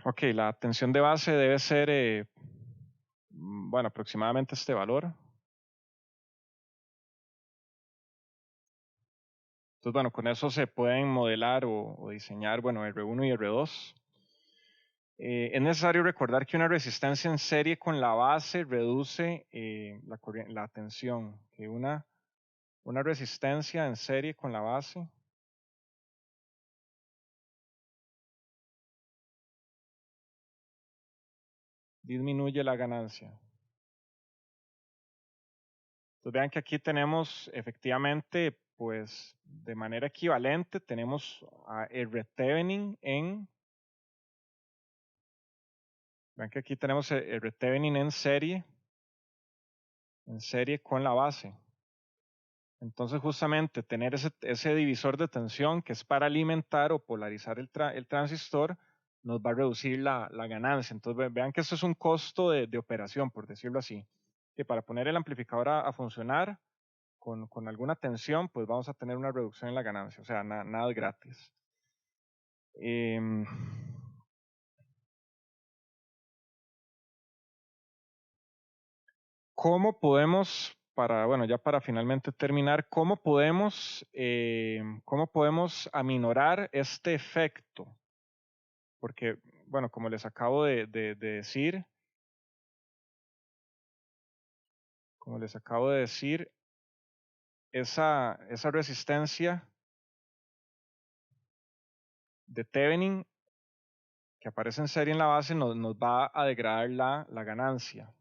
Ok, la tensión de base debe ser, bueno, aproximadamente este valor. Entonces, bueno, con eso se pueden modelar o diseñar, bueno, R1 y R2. Es necesario recordar que una resistencia en serie con la base reduce la tensión, que una resistencia en serie con la base disminuye la ganancia. Entonces vean que aquí tenemos efectivamente, pues de manera equivalente, tenemos a R-Thevenin vean que aquí tenemos R-Thevenin en serie con la base. Entonces justamente tener ese divisor de tensión que es para alimentar o polarizar el transistor nos va a reducir la ganancia. Entonces vean que eso es un costo de operación, por decirlo así. Que para poner el amplificador a funcionar con alguna tensión, pues vamos a tener una reducción en la ganancia. O sea, nada es gratis. ¿Cómo podemos, bueno, ya para finalmente terminar, cómo podemos aminorar este efecto? Porque, bueno, como les acabo de decir, esa resistencia de Thevenin que aparece en serie en la base nos va a degradar la ganancia.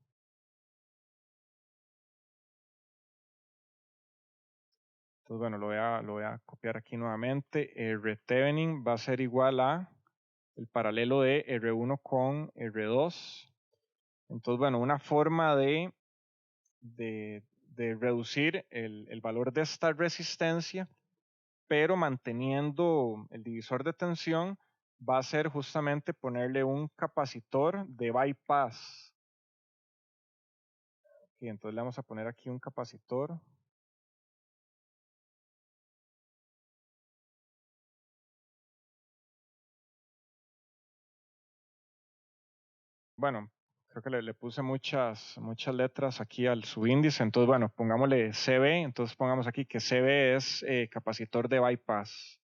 Entonces, bueno, lo voy a copiar aquí nuevamente. R-Thevenin va a ser igual a el paralelo de R1 con R2. Entonces, bueno, una forma de reducir el valor de esta resistencia, pero manteniendo el divisor de tensión, va a ser justamente ponerle un capacitor de bypass. Y entonces le vamos a poner aquí un capacitor. Bueno, creo que le puse muchas letras aquí al subíndice. Entonces, bueno, pongámosle CB. Entonces pongamos aquí que CB es capacitor de bypass.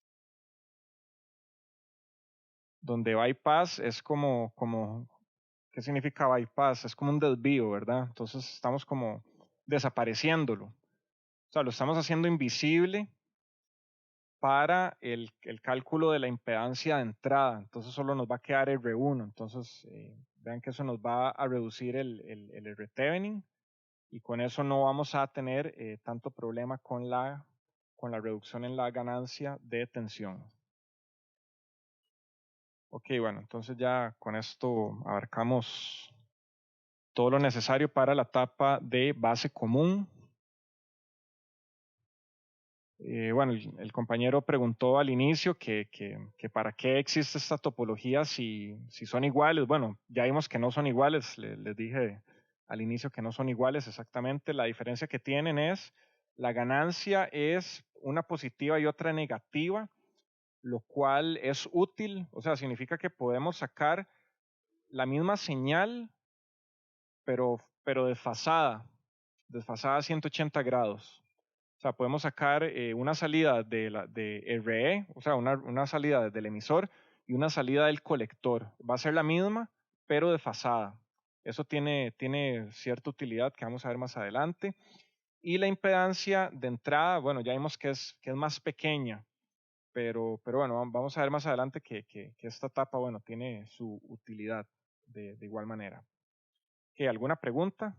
Donde bypass es como, ¿qué significa bypass? Es como un desvío, ¿verdad? Entonces estamos como desapareciéndolo. O sea, lo estamos haciendo invisible para el cálculo de la impedancia de entrada. Entonces solo nos va a quedar R1. Entonces vean que eso nos va a reducir el R-Thevenin y con eso no vamos a tener tanto problema con la reducción en la ganancia de tensión. Ok, bueno, entonces ya con esto abarcamos todo lo necesario para la etapa de base común. Bueno, el compañero preguntó al inicio que para qué existe esta topología si son iguales. Bueno, ya vimos que no son iguales, les dije al inicio que no son iguales exactamente. La diferencia que tienen es la ganancia es una positiva y otra negativa, lo cual es útil, o sea, significa que podemos sacar la misma señal, pero desfasada a 180 grados. O sea, podemos sacar una salida de RE, o sea, una salida del emisor y una salida del colector. Va a ser la misma, pero desfasada. Eso tiene cierta utilidad que vamos a ver más adelante. Y la impedancia de entrada, bueno, ya vimos que es más pequeña, pero bueno, vamos a ver más adelante que esta etapa, bueno, tiene su utilidad de igual manera. ¿Alguna pregunta?